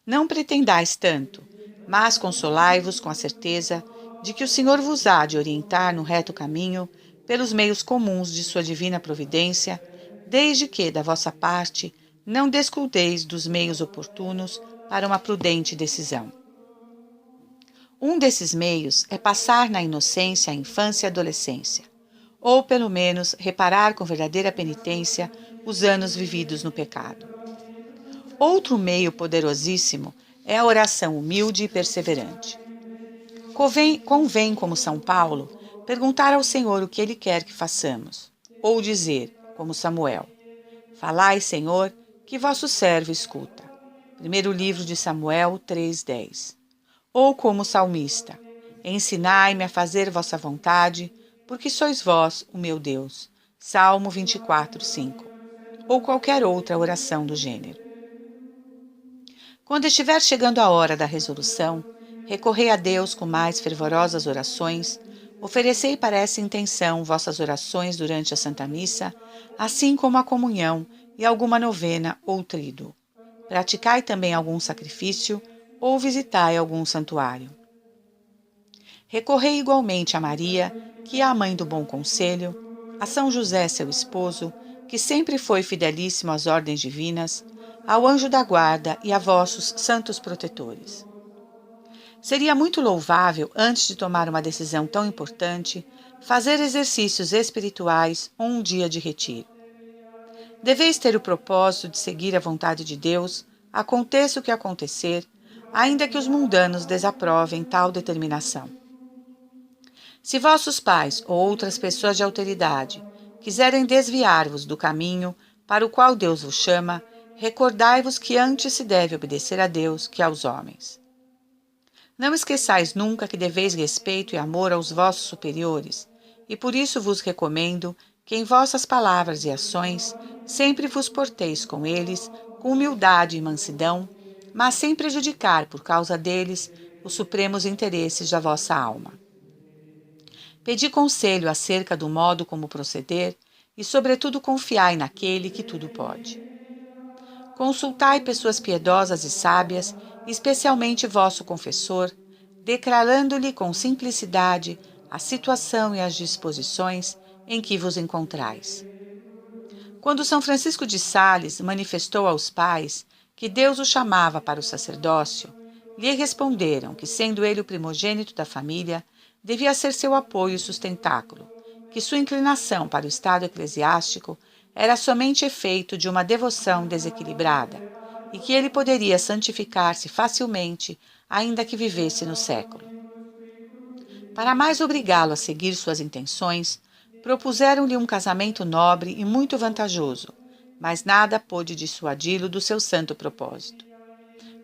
Não pretendais tanto, mas consolai-vos com a certeza de que o Senhor vos há de orientar no reto caminho pelos meios comuns de sua divina providência, desde que, da vossa parte, não descuideis dos meios oportunos para uma prudente decisão. Um desses meios é passar na inocência a infância e a adolescência, ou, pelo menos, reparar com verdadeira penitência os anos vividos no pecado. Outro meio poderosíssimo é a oração humilde e perseverante. Convém, como São Paulo, perguntar ao Senhor o que Ele quer que façamos, ou dizer, como Samuel, falai, Senhor, que vosso servo escuta. Primeiro livro de Samuel 3:10. Ou como salmista, ensinai-me a fazer vossa vontade, porque sois vós o meu Deus. Salmo 24:5. Ou qualquer outra oração do gênero. Quando estiver chegando a hora da resolução, recorrei a Deus com mais fervorosas orações, Oferecei para essa intenção vossas orações durante a Santa Missa, assim como a comunhão e alguma novena ou tríduo. Praticai também algum sacrifício ou visitai algum santuário. Recorrei igualmente a Maria, que é a mãe do bom conselho, a São José, seu esposo, que sempre foi fidelíssimo às ordens divinas, ao anjo da guarda e a vossos santos protetores. Seria muito louvável, antes de tomar uma decisão tão importante, fazer exercícios espirituais ou um dia de retiro. Deveis ter o propósito de seguir a vontade de Deus, aconteça o que acontecer, ainda que os mundanos desaprovem tal determinação. Se vossos pais ou outras pessoas de autoridade quiserem desviar-vos do caminho para o qual Deus vos chama, recordai-vos que antes se deve obedecer a Deus que aos homens. Não esqueçais nunca que deveis respeito e amor aos vossos superiores, e por isso vos recomendo que em vossas palavras e ações sempre vos porteis com eles com humildade e mansidão, mas sem prejudicar por causa deles os supremos interesses da vossa alma. Pedi conselho acerca do modo como proceder e, sobretudo, confiai naquele que tudo pode. Consultai pessoas piedosas e sábias, especialmente vosso confessor, declarando-lhe com simplicidade a situação e as disposições em que vos encontrais. Quando São Francisco de Sales manifestou aos pais que Deus o chamava para o sacerdócio, lhe responderam que, sendo ele o primogênito da família, devia ser seu apoio e sustentáculo, que sua inclinação para o estado eclesiástico era somente efeito de uma devoção desequilibrada, e que ele poderia santificar-se facilmente, ainda que vivesse no século. Para mais obrigá-lo a seguir suas intenções, propuseram-lhe um casamento nobre e muito vantajoso, mas nada pôde dissuadi-lo do seu santo propósito.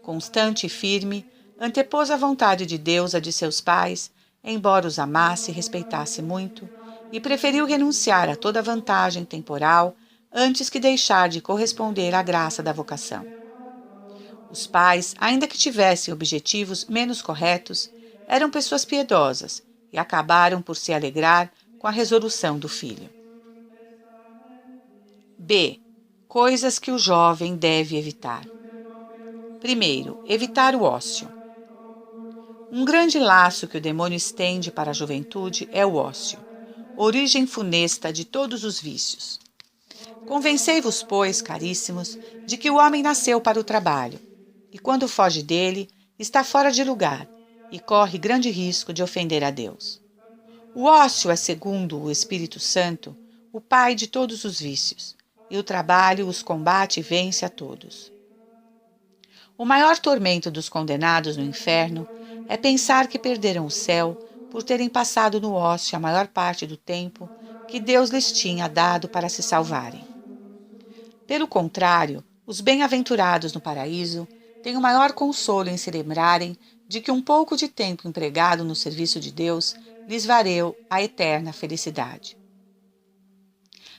Constante e firme, antepôs a vontade de Deus à de seus pais, embora os amasse e respeitasse muito, e preferiu renunciar a toda vantagem temporal antes que deixar de corresponder à graça da vocação. Os pais, ainda que tivessem objetivos menos corretos, eram pessoas piedosas e acabaram por se alegrar com a resolução do filho. B. Coisas que o jovem deve evitar. Primeiro, evitar o ócio. Um grande laço que o demônio estende para a juventude é o ócio, origem funesta de todos os vícios. Convencei-vos, pois, caríssimos, de que o homem nasceu para o trabalho, e quando foge dele, está fora de lugar e corre grande risco de ofender a Deus. O ócio é, segundo o Espírito Santo, o pai de todos os vícios, e o trabalho os combate e vence a todos. O maior tormento dos condenados no inferno é pensar que perderam o céu por terem passado no ócio a maior parte do tempo que Deus lhes tinha dado para se salvarem. Pelo contrário, os bem-aventurados no paraíso têm o maior consolo em se lembrarem de que um pouco de tempo empregado no serviço de Deus lhes valeu a eterna felicidade.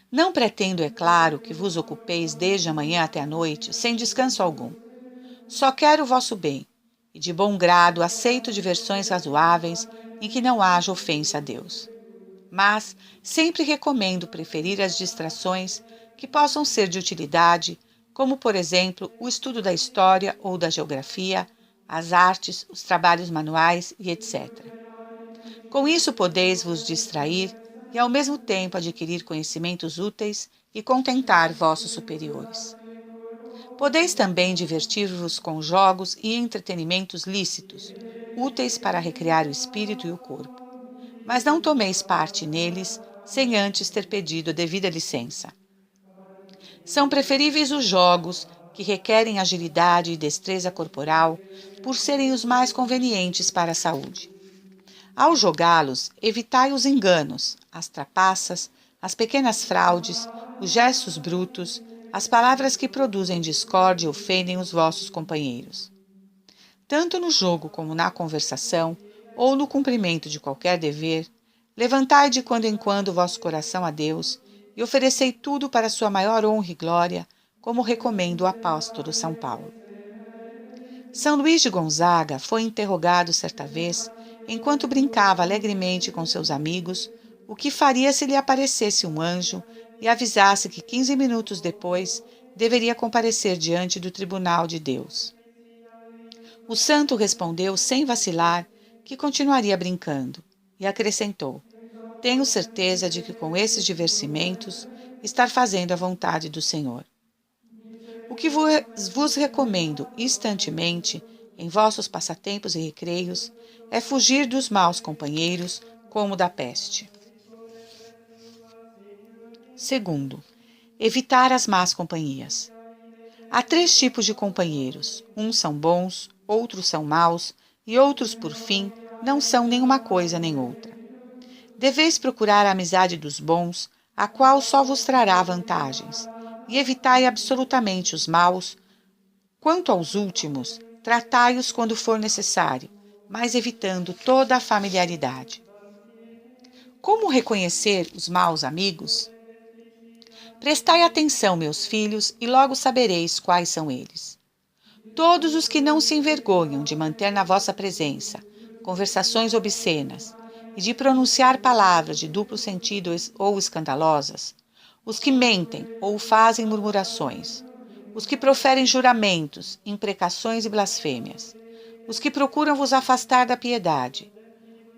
Não pretendo, é claro, que vos ocupeis desde a manhã até a noite, sem descanso algum. Só quero o vosso bem, e de bom grado aceito diversões razoáveis em que não haja ofensa a Deus. Mas sempre recomendo preferir as distrações que possam ser de utilidade, como, por exemplo, o estudo da história ou da geografia, as artes, os trabalhos manuais e etc. Com isso podeis vos distrair e, ao mesmo tempo, adquirir conhecimentos úteis e contentar vossos superiores. Podeis também divertir-vos com jogos e entretenimentos lícitos, úteis para recrear o espírito e o corpo. Mas não tomeis parte neles sem antes ter pedido a devida licença. São preferíveis os jogos que requerem agilidade e destreza corporal, por serem os mais convenientes para a saúde. Ao jogá-los, evitai os enganos, as trapaças, as pequenas fraudes, os gestos brutos, as palavras que produzem discórdia e ofendem os vossos companheiros. Tanto no jogo como na conversação, ou no cumprimento de qualquer dever, levantai de quando em quando o vosso coração a Deus e oferecei tudo para sua maior honra e glória, como recomenda o apóstolo São Paulo. São Luís de Gonzaga foi interrogado certa vez enquanto brincava alegremente com seus amigos, o que faria se lhe aparecesse um anjo e avisasse que 15 minutos depois deveria comparecer diante do tribunal de Deus. O santo respondeu sem vacilar que continuaria brincando e acrescentou: tenho certeza de que com esses divertimentos está fazendo a vontade do Senhor. O que vos recomendo instantemente em vossos passatempos e recreios é fugir dos maus companheiros, como da peste. Segundo, evitar as más companhias. Há 3 tipos de companheiros. Uns são bons, outros são maus e outros, por fim, não são nenhuma coisa nem outra. Deveis procurar a amizade dos bons, a qual só vos trará vantagens, e evitai absolutamente os maus. Quanto aos últimos, tratai-os quando for necessário, mas evitando toda a familiaridade. Como reconhecer os maus amigos? Prestai atenção, meus filhos, e logo sabereis quais são eles. Todos os que não se envergonham de manter na vossa presença conversações obscenas e de pronunciar palavras de duplo sentido ou escandalosas, os que mentem ou fazem murmurações, os que proferem juramentos, imprecações e blasfêmias, os que procuram vos afastar da piedade,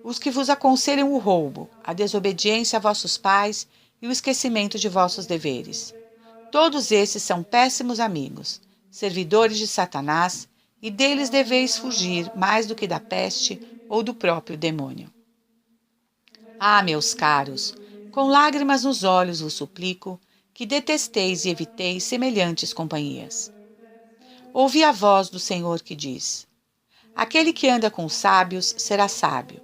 os que vos aconselham o roubo, a desobediência a vossos pais e o esquecimento de vossos deveres. Todos esses são péssimos amigos, servidores de Satanás, e deles deveis fugir mais do que da peste ou do próprio demônio. Ah, meus caros, com lágrimas nos olhos vos suplico que detesteis e eviteis semelhantes companhias. Ouvi a voz do Senhor que diz: aquele que anda com os sábios será sábio,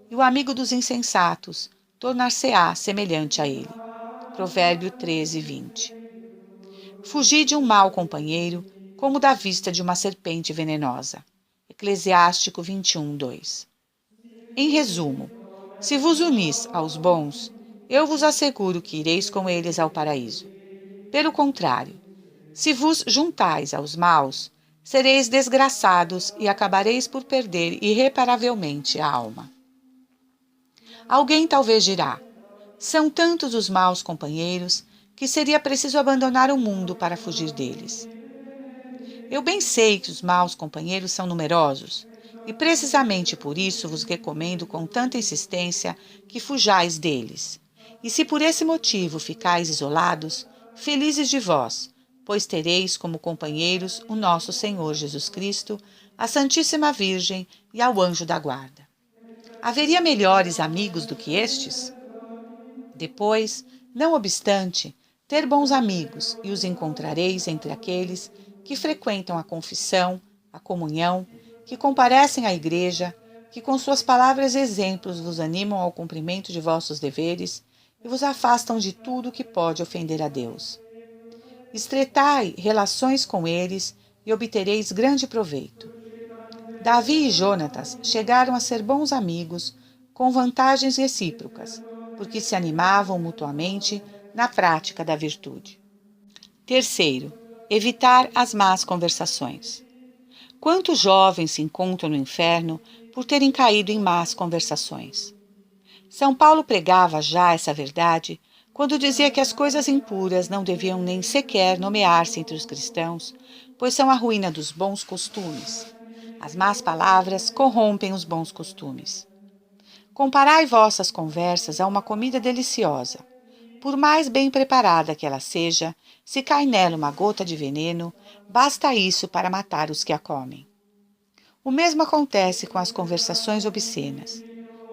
e o amigo dos insensatos tornar-se-á semelhante a ele. Provérbio 13, 20. Fugi de um mau companheiro, como da vista de uma serpente venenosa. Eclesiástico 21, 2. Em resumo, se vos unis aos bons, eu vos asseguro que ireis com eles ao paraíso. Pelo contrário, se vos juntais aos maus, sereis desgraçados e acabareis por perder irreparavelmente a alma. Alguém talvez dirá: são tantos os maus companheiros que seria preciso abandonar o mundo para fugir deles. Eu bem sei que os maus companheiros são numerosos, e precisamente por isso vos recomendo com tanta insistência que fujais deles. E se por esse motivo ficais isolados, felizes de vós, pois tereis como companheiros o nosso Senhor Jesus Cristo, a Santíssima Virgem e ao anjo da guarda. Haveria melhores amigos do que estes? Depois, não obstante, ter bons amigos, e os encontrareis entre aqueles que frequentam a confissão, a comunhão, que comparecem à igreja, que com suas palavras e exemplos vos animam ao cumprimento de vossos deveres e vos afastam de tudo que pode ofender a Deus. Estreitai relações com eles e obtereis grande proveito. Davi e Jonatas chegaram a ser bons amigos, com vantagens recíprocas, porque se animavam mutuamente na prática da virtude. Terceiro, evitar as más conversações. Quantos jovens se encontram no inferno por terem caído em más conversações? São Paulo pregava já essa verdade quando dizia que as coisas impuras não deviam nem sequer nomear-se entre os cristãos, pois são a ruína dos bons costumes. As más palavras corrompem os bons costumes. Comparai vossas conversas a uma comida deliciosa. Por mais bem preparada que ela seja, se cai nela uma gota de veneno, basta isso para matar os que a comem. O mesmo acontece com as conversações obscenas.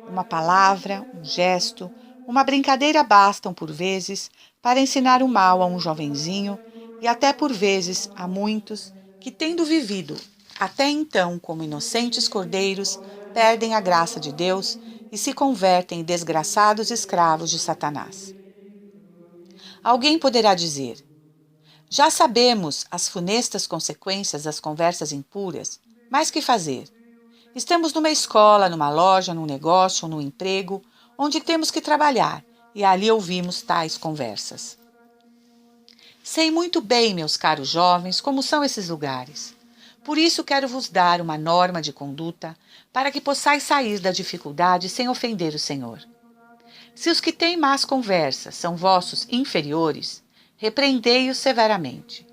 Uma palavra, um gesto, uma brincadeira bastam, por vezes, para ensinar o mal a um jovenzinho e até por vezes a muitos que, tendo vivido até então como inocentes cordeiros, perdem a graça de Deus e se convertem em desgraçados escravos de Satanás. Alguém poderá dizer: já sabemos as funestas consequências das conversas impuras, mas que fazer? Estamos numa escola, numa loja, num negócio, num emprego, onde temos que trabalhar, e ali ouvimos tais conversas. Sei muito bem, meus caros jovens, como são esses lugares. Por isso quero vos dar uma norma de conduta para que possais sair da dificuldade sem ofender o Senhor. Se os que têm más conversas são vossos inferiores, repreendei-os severamente.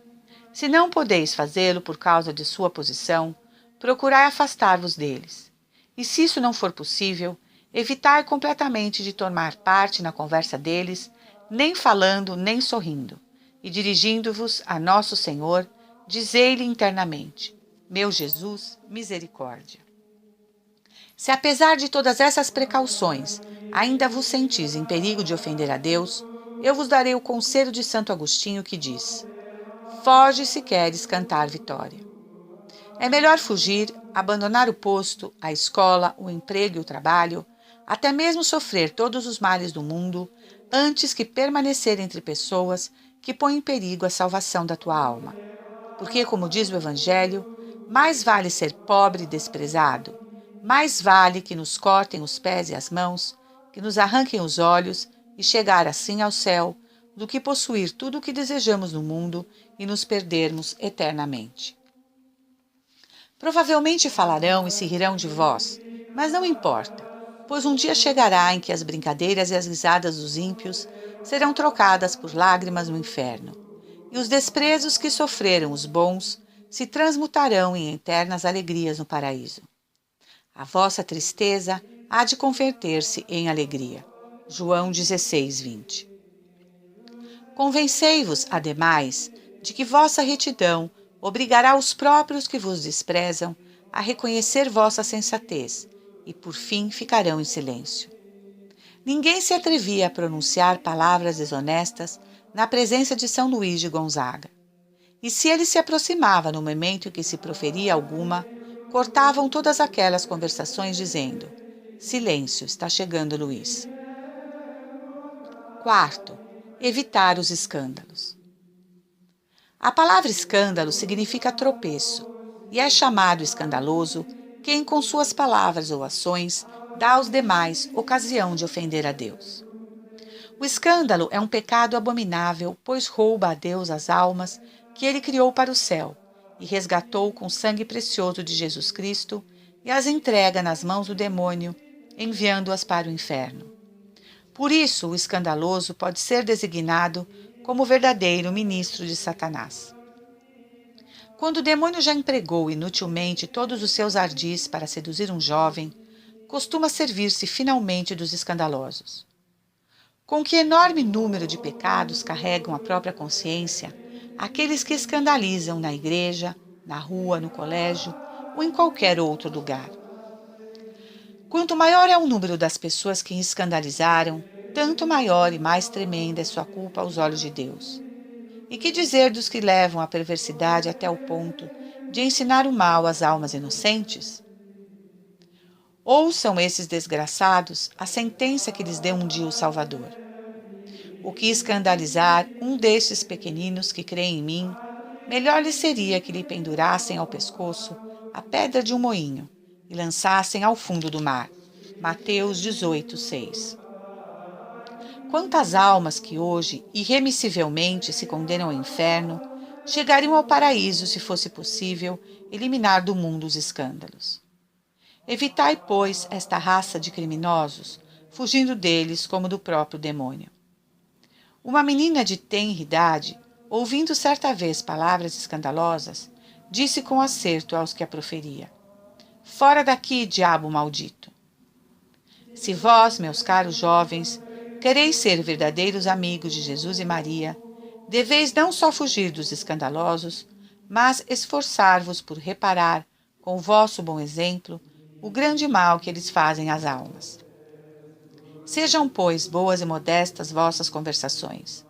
Se não podeis fazê-lo por causa de sua posição, procurai afastar-vos deles. E se isso não for possível, evitai completamente de tomar parte na conversa deles, nem falando, nem sorrindo. E dirigindo-vos a nosso Senhor, dizei-lhe internamente: Meu Jesus, misericórdia. Se apesar de todas essas precauções, ainda vos sentis em perigo de ofender a Deus, eu vos darei o conselho de Santo Agostinho que diz: foge se queres cantar vitória. É melhor fugir, abandonar o posto, a escola, o emprego e o trabalho, até mesmo sofrer todos os males do mundo, antes que permanecer entre pessoas que põem em perigo a salvação da tua alma. Porque, como diz o Evangelho, mais vale ser pobre e desprezado, mais vale que nos cortem os pés e as mãos, que nos arranquem os olhos e chegar assim ao céu, do que possuir tudo o que desejamos no mundo e nos perdermos eternamente. Provavelmente falarão e se rirão de vós, mas não importa, pois um dia chegará em que as brincadeiras e as risadas dos ímpios serão trocadas por lágrimas no inferno, e os desprezos que sofreram os bons se transmutarão em eternas alegrias no paraíso. A vossa tristeza há de converter-se em alegria. João 16:20. Convencei-vos, ademais, de que vossa retidão obrigará os próprios que vos desprezam a reconhecer vossa sensatez, e por fim ficarão em silêncio. Ninguém se atrevia a pronunciar palavras desonestas na presença de São Luís de Gonzaga. E se ele se aproximava no momento em que se proferia alguma, cortavam todas aquelas conversações dizendo: silêncio, está chegando Luís. Quarto, evitar os escândalos. A palavra escândalo significa tropeço, e é chamado escandaloso quem com suas palavras ou ações dá aos demais ocasião de ofender a Deus. O escândalo é um pecado abominável, pois rouba a Deus as almas que ele criou para o céu e resgatou com o sangue precioso de Jesus Cristo e as entrega nas mãos do demônio, enviando-as para o inferno. Por isso, o escandaloso pode ser designado como verdadeiro ministro de Satanás. Quando o demônio já empregou inutilmente todos os seus ardis para seduzir um jovem, costuma servir-se finalmente dos escandalosos. Com que enorme número de pecados carregam a própria consciência aqueles que escandalizam na igreja, na rua, no colégio ou em qualquer outro lugar. Quanto maior é o número das pessoas que escandalizaram, tanto maior e mais tremenda é sua culpa aos olhos de Deus. E que dizer dos que levam a perversidade até o ponto de ensinar o mal às almas inocentes? Ouçam esses desgraçados a sentença que lhes deu um dia o Salvador. O que escandalizar um destes pequeninos que creem em mim, melhor lhe seria que lhe pendurassem ao pescoço a pedra de um moinho e lançassem ao fundo do mar. Mateus 18:6. Quantas almas que hoje, irremissivelmente, se condenam ao inferno, chegariam ao paraíso se fosse possível eliminar do mundo os escândalos. Evitai, pois, esta raça de criminosos, fugindo deles como do próprio demônio. Uma menina de tenra idade, ouvindo certa vez palavras escandalosas, disse com acerto aos que a proferia: fora daqui, diabo maldito! Se vós, meus caros jovens, quereis ser verdadeiros amigos de Jesus e Maria, deveis não só fugir dos escandalosos, mas esforçar-vos por reparar, com o vosso bom exemplo, o grande mal que eles fazem às almas. Sejam, pois, boas e modestas vossas conversações.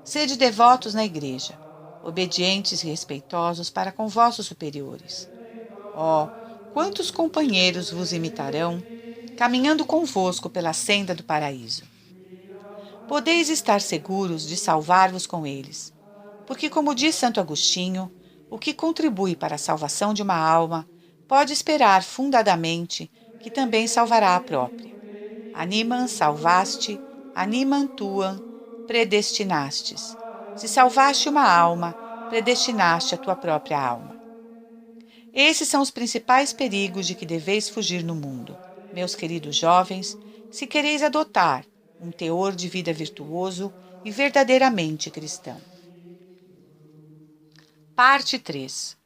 Sede devotos na igreja, obedientes e respeitosos para com vossos superiores. Oh, quantos companheiros vos imitarão, caminhando convosco pela senda do paraíso. Podeis estar seguros de salvar-vos com eles, porque, como diz Santo Agostinho, o que contribui para a salvação de uma alma pode esperar fundadamente que também salvará a própria. Animam salvaste, animam tuam predestinastes. Se salvaste uma alma, predestinaste a tua própria alma. Esses são os principais perigos de que deveis fugir no mundo, meus queridos jovens, se quereis adotar um teor de vida virtuoso e verdadeiramente cristão. Parte 3.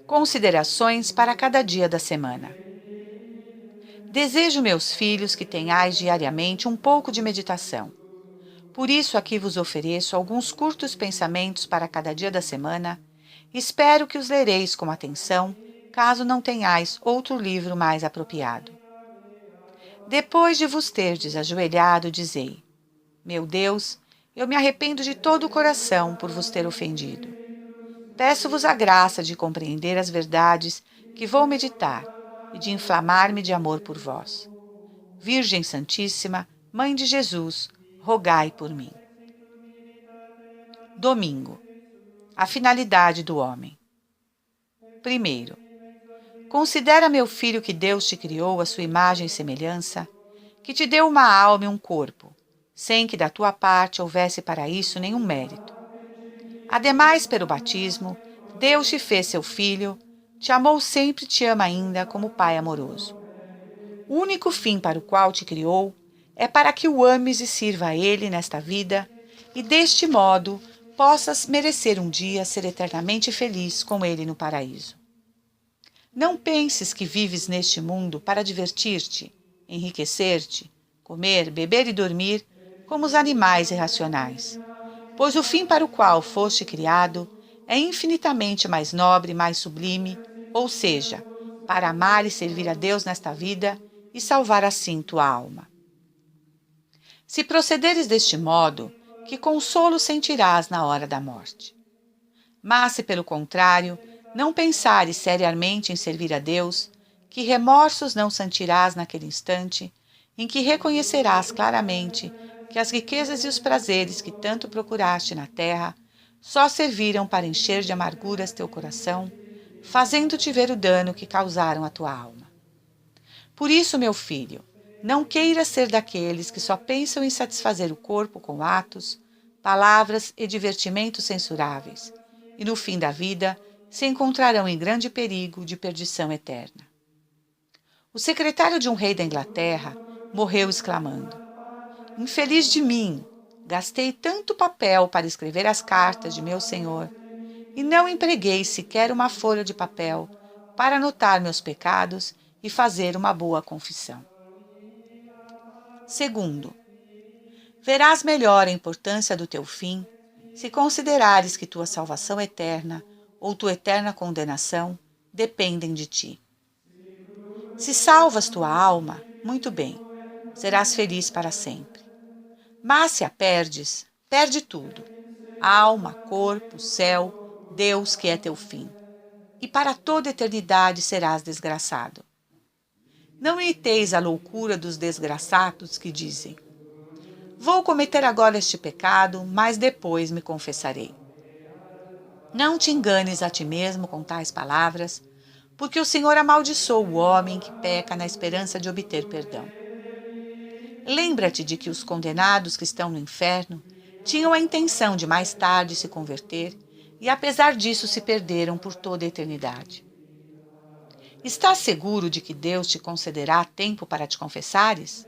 Considerações para cada dia da semana. Desejo, meus filhos, que tenhais diariamente um pouco de meditação. Por isso aqui vos ofereço alguns curtos pensamentos para cada dia da semana. Espero que os lereis com atenção, caso não tenhais outro livro mais apropriado. Depois de vos terdes ajoelhado, dizei: Meu Deus, eu me arrependo de todo o coração por vos ter ofendido. Peço-vos a graça de compreender as verdades que vou meditar e de inflamar-me de amor por vós. Virgem Santíssima, Mãe de Jesus, rogai por mim. Domingo. A finalidade do homem. Primeiro, considera, meu filho, que Deus te criou à sua imagem e semelhança, que te deu uma alma e um corpo, sem que da tua parte houvesse para isso nenhum mérito. Ademais, pelo batismo, Deus te fez seu filho, te amou sempre e te ama ainda como Pai amoroso. O único fim para o qual te criou é para que o ames e sirva a Ele nesta vida e, deste modo, possas merecer um dia ser eternamente feliz com Ele no paraíso. Não penses que vives neste mundo para divertir-te, enriquecer-te, comer, beber e dormir como os animais irracionais, pois o fim para o qual foste criado é infinitamente mais nobre e mais sublime, ou seja, para amar e servir a Deus nesta vida e salvar assim tua alma. Se procederes deste modo, que consolo sentirás na hora da morte. Mas se, pelo contrário, não pensares seriamente em servir a Deus, que remorsos não sentirás naquele instante, em que reconhecerás claramente que as riquezas e os prazeres que tanto procuraste na terra só serviram para encher de amarguras teu coração, fazendo-te ver o dano que causaram à tua alma. Por isso, meu filho, não queiras ser daqueles que só pensam em satisfazer o corpo com atos, palavras e divertimentos censuráveis, e no fim da vida se encontrarão em grande perigo de perdição eterna. O secretário de um rei da Inglaterra morreu exclamando: Infeliz de mim! Gastei tanto papel para escrever as cartas de meu senhor e não empreguei sequer uma folha de papel para anotar meus pecados e fazer uma boa confissão. Segundo, verás melhor a importância do teu fim se considerares que tua salvação eterna ou tua eterna condenação dependem de ti. Se salvas tua alma, muito bem, serás feliz para sempre. Mas se a perdes, perde tudo: alma, corpo, céu, Deus que é teu fim. E para toda eternidade serás desgraçado. Não imiteis a loucura dos desgraçados que dizem: Vou cometer agora este pecado, mas depois me confessarei. Não te enganes a ti mesmo com tais palavras, porque o Senhor amaldiçoa o homem que peca na esperança de obter perdão. Lembra-te de que os condenados que estão no inferno tinham a intenção de mais tarde se converter e, apesar disso, se perderam por toda a eternidade. Estás seguro de que Deus te concederá tempo para te confessares?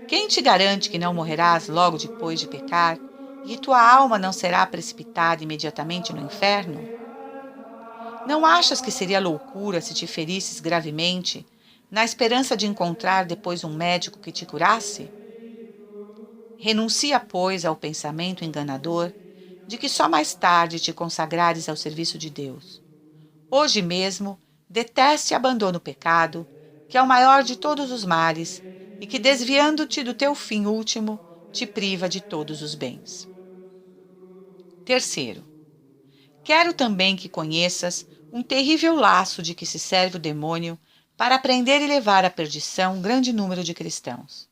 Quem te garante que não morrerás logo depois de pecar e que tua alma não será precipitada imediatamente no inferno? Não achas que seria loucura se te ferisses gravemente, na esperança de encontrar depois um médico que te curasse? Renuncia, pois, ao pensamento enganador de que só mais tarde te consagrares ao serviço de Deus. Hoje mesmo, deteste e abandona o pecado, que é o maior de todos os males e que, desviando-te do teu fim último, te priva de todos os bens. Terceiro, quero também que conheças um terrível laço de que se serve o demônio para prender e levar à perdição um grande número de cristãos.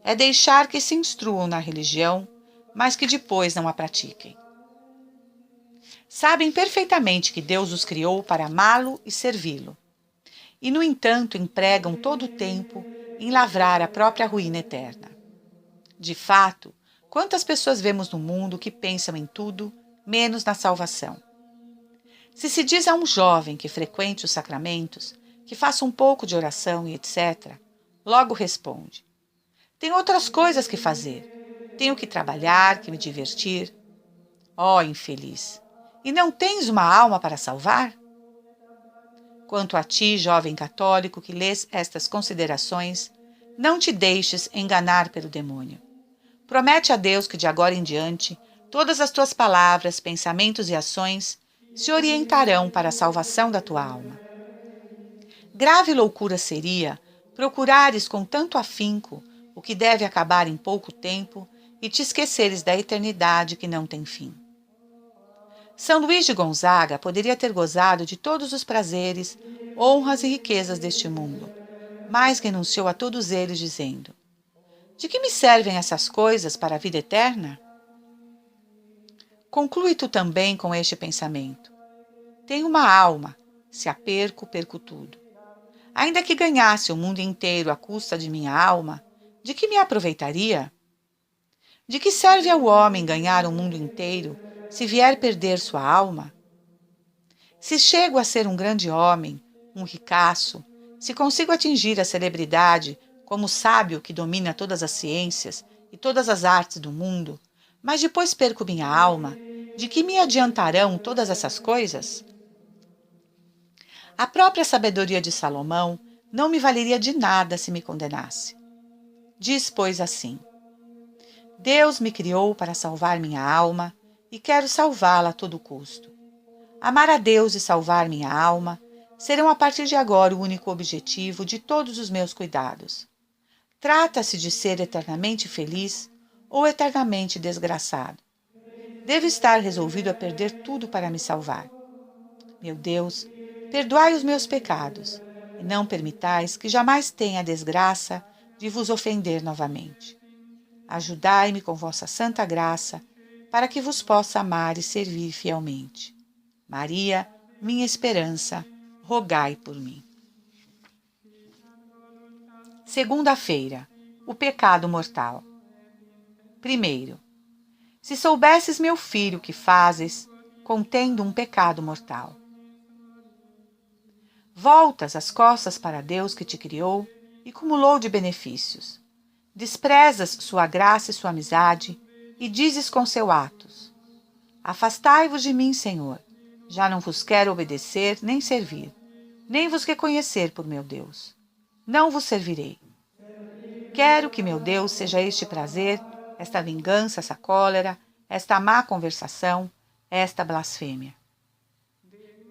É deixar que se instruam na religião, mas que depois não a pratiquem. Sabem perfeitamente que Deus os criou para amá-lo e servi-lo, e, no entanto, empregam todo o tempo em lavrar a própria ruína eterna. De fato, quantas pessoas vemos no mundo que pensam em tudo, menos na salvação? Se diz a um jovem que frequente os sacramentos, que faça um pouco de oração e etc., logo responde: tenho outras coisas que fazer. Tenho que trabalhar, que me divertir. Ó, infeliz! E não tens uma alma para salvar? Quanto a ti, jovem católico que lês estas considerações, não te deixes enganar pelo demônio. Promete a Deus que de agora em diante todas as tuas palavras, pensamentos e ações se orientarão para a salvação da tua alma. Grave loucura seria procurares com tanto afinco o que deve acabar em pouco tempo e te esqueceres da eternidade que não tem fim. São Luís de Gonzaga poderia ter gozado de todos os prazeres, honras e riquezas deste mundo, mas renunciou a todos eles, dizendo: de que me servem essas coisas para a vida eterna? Conclui tu também com este pensamento: tenho uma alma, se a perco, perco tudo. Ainda que ganhasse o mundo inteiro à custa de minha alma, de que me aproveitaria? De que serve ao homem ganhar o mundo inteiro, se vier perder sua alma? Se chego a ser um grande homem, um ricaço, se consigo atingir a celebridade como sábio que domina todas as ciências e todas as artes do mundo, mas depois perco minha alma, de que me adiantarão todas essas coisas? A própria sabedoria de Salomão não me valeria de nada se me condenasse. Diz, pois, assim: Deus me criou para salvar minha alma e quero salvá-la a todo custo. Amar a Deus e salvar minha alma serão a partir de agora o único objetivo de todos os meus cuidados. Trata-se de ser eternamente feliz ou eternamente desgraçado. Devo estar resolvido a perder tudo para me salvar. Meu Deus, perdoai os meus pecados e não permitais que jamais tenha a desgraça de vos ofender novamente. Ajudai-me com vossa santa graça, para que vos possa amar e servir fielmente. Maria, minha esperança, rogai por mim. Segunda-feira, o pecado mortal. Primeiro, se soubesses, meu filho, que fazes, contendo um pecado mortal. Voltas as costas para Deus que te criou e cumulou de benefícios. Desprezas sua graça e sua amizade e dizes com seus atos: afastai-vos de mim, Senhor, já não vos quero obedecer nem servir, nem vos reconhecer por meu Deus. Não vos servirei. Quero que meu Deus seja este prazer, esta vingança, essa cólera, esta má conversação, esta blasfêmia.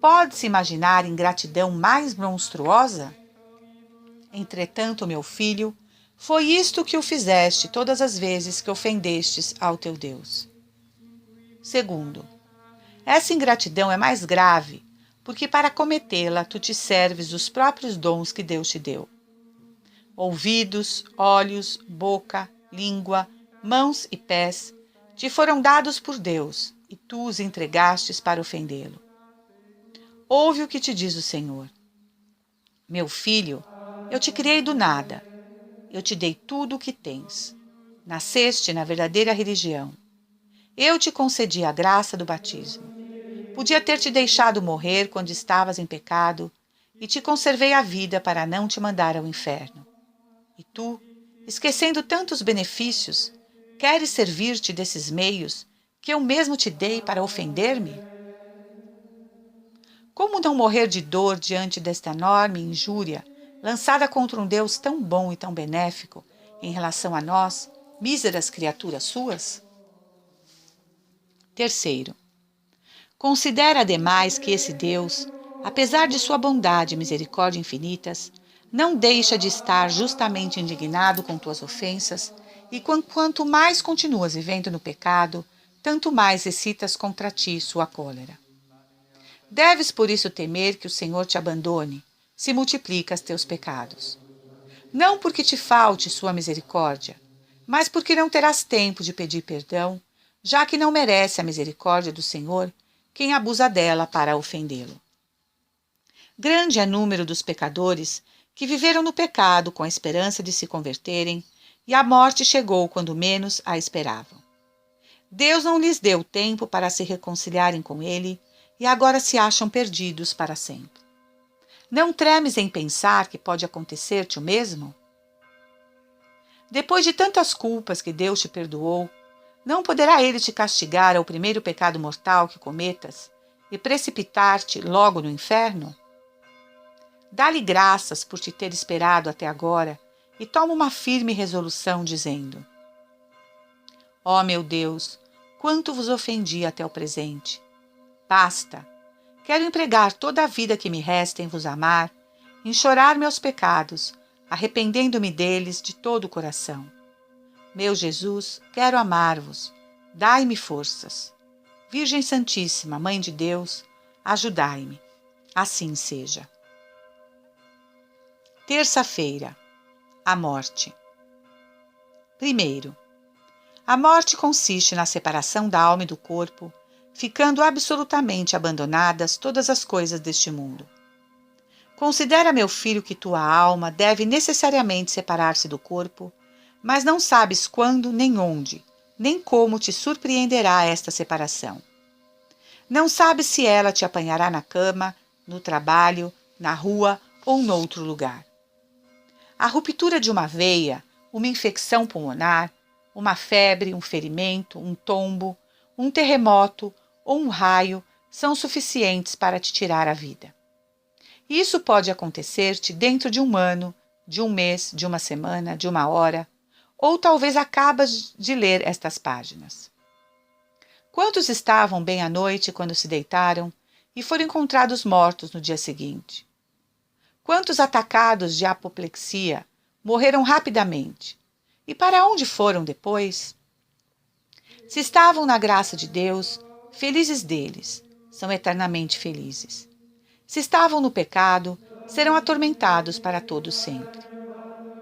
Pode-se imaginar ingratidão mais monstruosa? Entretanto, meu filho, foi isto que o fizeste todas as vezes que ofendestes ao teu Deus. Segundo, essa ingratidão é mais grave, porque para cometê-la tu te serves dos próprios dons que Deus te deu. Ouvidos, olhos, boca, língua, mãos e pés te foram dados por Deus, e tu os entregastes para ofendê-lo. Ouve o que te diz o Senhor. Meu filho, eu te criei do nada. Eu te dei tudo o que tens. Nasceste na verdadeira religião. Eu te concedi a graça do batismo. Podia ter te deixado morrer quando estavas em pecado e te conservei a vida para não te mandar ao inferno. E tu, esquecendo tantos benefícios, queres servir-te desses meios que eu mesmo te dei para ofender-me? Como não morrer de dor diante desta enorme injúria lançada contra um Deus tão bom e tão benéfico em relação a nós, míseras criaturas suas? Terceiro, considera ademais que esse Deus, apesar de sua bondade e misericórdia infinitas, não deixa de estar justamente indignado com tuas ofensas, e quanto mais continuas vivendo no pecado, tanto mais excitas contra ti sua cólera. Deves por isso temer que o Senhor te abandone, se multiplicas teus pecados. Não porque te falte sua misericórdia, mas porque não terás tempo de pedir perdão, já que não merece a misericórdia do Senhor quem abusa dela para ofendê-lo. Grande é o número dos pecadores que viveram no pecado com a esperança de se converterem, e a morte chegou quando menos a esperavam. Deus não lhes deu tempo para se reconciliarem com ele, e agora se acham perdidos para sempre. Não tremes em pensar que pode acontecer-te o mesmo? Depois de tantas culpas que Deus te perdoou, não poderá Ele te castigar ao primeiro pecado mortal que cometas e precipitar-te logo no inferno? Dá-lhe graças por te ter esperado até agora e toma uma firme resolução, dizendo: Ó meu Deus, quanto vos ofendi até o presente. Basta! Quero empregar toda a vida que me resta em vos amar, em chorar meus pecados, arrependendo-me deles de todo o coração. Meu Jesus, quero amar-vos. Dai-me forças. Virgem Santíssima, Mãe de Deus, ajudai-me. Assim seja. Terça-feira. A morte. Primeiro, a morte consiste na separação da alma e do corpo, ficando absolutamente abandonadas todas as coisas deste mundo. Considera, meu filho, que tua alma deve necessariamente separar-se do corpo, mas não sabes quando, nem onde, nem como te surpreenderá esta separação. Não sabes se ela te apanhará na cama, no trabalho, na rua ou noutro lugar. A ruptura de uma veia, uma infecção pulmonar, uma febre, um ferimento, um tombo, um terremoto ou um raio são suficientes para te tirar a vida. Isso pode acontecer-te dentro de um ano, de um mês, de uma semana, de uma hora, ou talvez acabas de ler estas páginas. Quantos estavam bem à noite quando se deitaram e foram encontrados mortos no dia seguinte? Quantos atacados de apoplexia morreram rapidamente? E para onde foram depois? Se estavam na graça de Deus, felizes deles, são eternamente felizes. Se estavam no pecado, serão atormentados para todo sempre.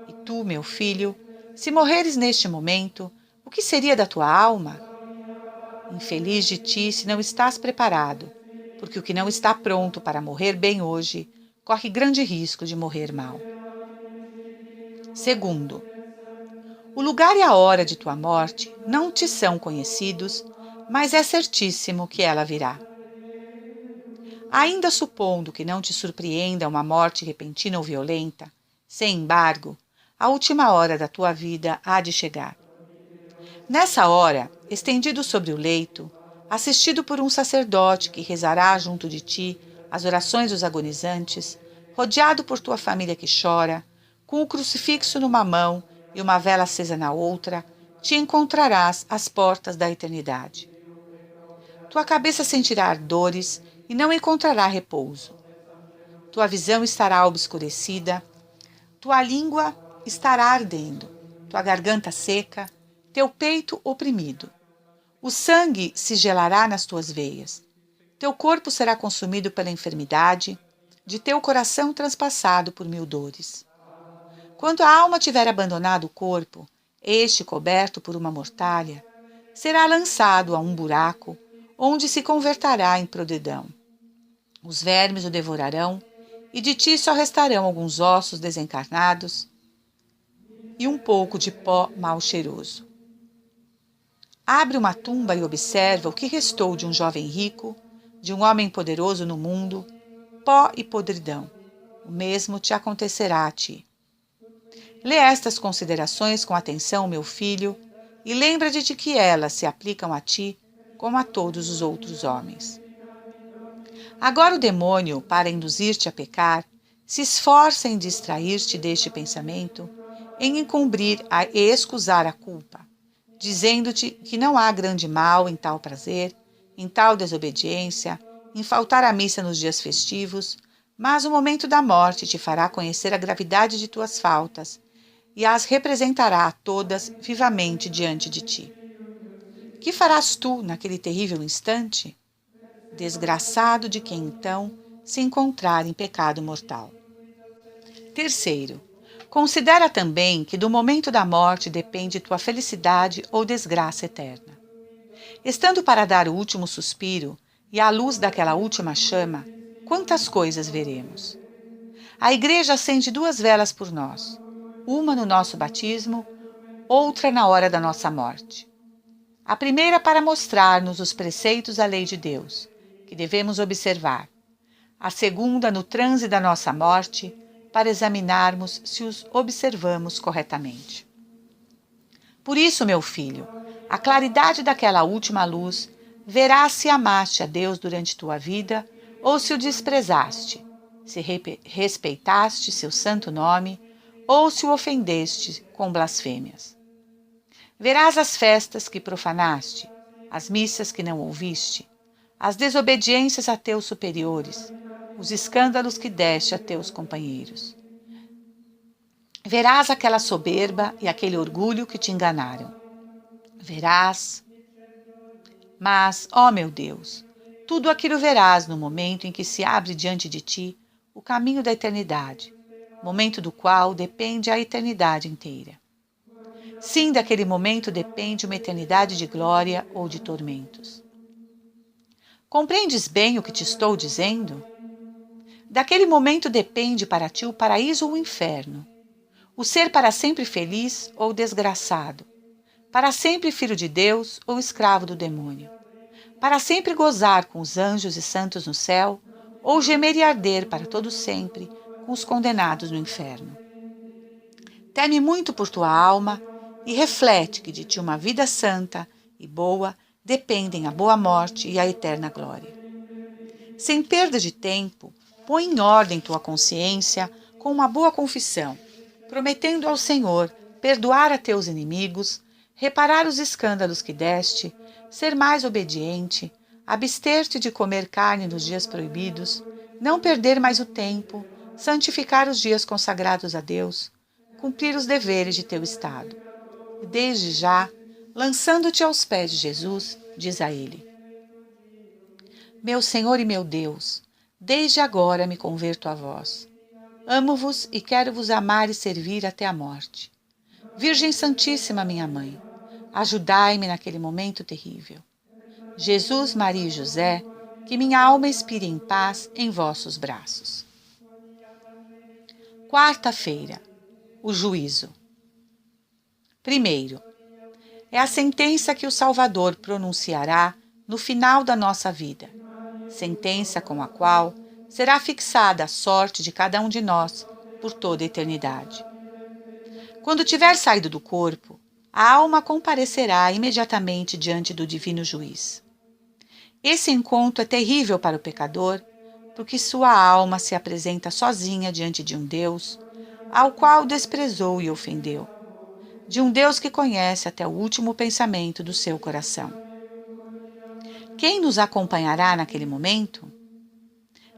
E tu, meu filho, se morreres neste momento, o que seria da tua alma? Infeliz de ti se não estás preparado, porque o que não está pronto para morrer bem hoje, corre grande risco de morrer mal. Segundo, o lugar e a hora de tua morte não te são conhecidos, mas é certíssimo que ela virá. Ainda supondo que não te surpreenda uma morte repentina ou violenta, sem embargo, a última hora da tua vida há de chegar. Nessa hora, estendido sobre o leito, assistido por um sacerdote que rezará junto de ti as orações dos agonizantes, rodeado por tua família que chora, com o crucifixo numa mão e uma vela acesa na outra, te encontrarás às portas da eternidade. Tua cabeça sentirá ardores e não encontrará repouso. Tua visão estará obscurecida, tua língua estará ardendo, tua garganta seca, teu peito oprimido. O sangue se gelará nas tuas veias. Teu corpo será consumido pela enfermidade, de teu coração transpassado por 1000 dores. Quando a alma tiver abandonado o corpo, este coberto por uma mortalha, será lançado a um buraco, onde se converterá em podridão. Os vermes o devorarão, e de ti só restarão alguns ossos desencarnados e um pouco de pó mal cheiroso. Abre uma tumba e observa o que restou de um jovem rico, de um homem poderoso no mundo, pó e podridão. O mesmo te acontecerá a ti. Lê estas considerações com atenção, meu filho, e lembra-te de que elas se aplicam a ti como a todos os outros homens. Agora o demônio, para induzir-te a pecar, se esforça em distrair-te deste pensamento, em encobrir e excusar a culpa, dizendo-te que não há grande mal em tal prazer, em tal desobediência, em faltar à missa nos dias festivos, mas o momento da morte te fará conhecer a gravidade de tuas faltas e as representará todas vivamente diante de ti. Que farás tu naquele terrível instante? Desgraçado de quem então se encontrar em pecado mortal. Terceiro, considera também que do momento da morte depende tua felicidade ou desgraça eterna. Estando para dar o último suspiro e à luz daquela última chama, quantas coisas veremos? A Igreja acende 2 velas por nós, uma no nosso batismo, outra na hora da nossa morte. A primeira para mostrar-nos os preceitos da lei de Deus, que devemos observar. A segunda, no transe da nossa morte, para examinarmos se os observamos corretamente. Por isso, meu filho, a claridade daquela última luz verás se amaste a Deus durante tua vida ou se o desprezaste, se respeitaste seu santo nome ou se o ofendeste com blasfêmias. Verás as festas que profanaste, as missas que não ouviste, as desobediências a teus superiores, os escândalos que deste a teus companheiros. Verás aquela soberba e aquele orgulho que te enganaram. Verás, mas, ó meu Deus, tudo aquilo verás no momento em que se abre diante de ti o caminho da eternidade, momento do qual depende a eternidade inteira. Sim, daquele momento depende uma eternidade de glória ou de tormentos. Compreendes bem o que te estou dizendo? Daquele momento depende para ti o paraíso ou o inferno, o ser para sempre feliz ou desgraçado, para sempre filho de Deus ou escravo do demônio, para sempre gozar com os anjos e santos no céu, ou gemer e arder para todo sempre com os condenados no inferno. Teme muito por tua alma e reflete que de ti uma vida santa e boa dependem a boa morte e a eterna glória. Sem perda de tempo, põe em ordem tua consciência com uma boa confissão, prometendo ao Senhor perdoar a teus inimigos, reparar os escândalos que deste, ser mais obediente, abster-te de comer carne nos dias proibidos, não perder mais o tempo, santificar os dias consagrados a Deus, cumprir os deveres de teu estado. E desde já, lançando-te aos pés de Jesus, diz a ele: Meu Senhor e meu Deus, desde agora me converto a vós. Amo-vos e quero vos amar e servir até a morte. Virgem Santíssima, minha mãe, ajudai-me naquele momento terrível. Jesus, Maria e José, que minha alma expire em paz em vossos braços. Quarta-feira, o juízo. Primeiro, é a sentença que o Salvador pronunciará no final da nossa vida, sentença com a qual será fixada a sorte de cada um de nós por toda a eternidade. Quando tiver saído do corpo, a alma comparecerá imediatamente diante do divino juiz. Esse encontro é terrível para o pecador, porque sua alma se apresenta sozinha diante de um Deus, ao qual desprezou e ofendeu, de um Deus que conhece até o último pensamento do seu coração. Quem nos acompanhará naquele momento?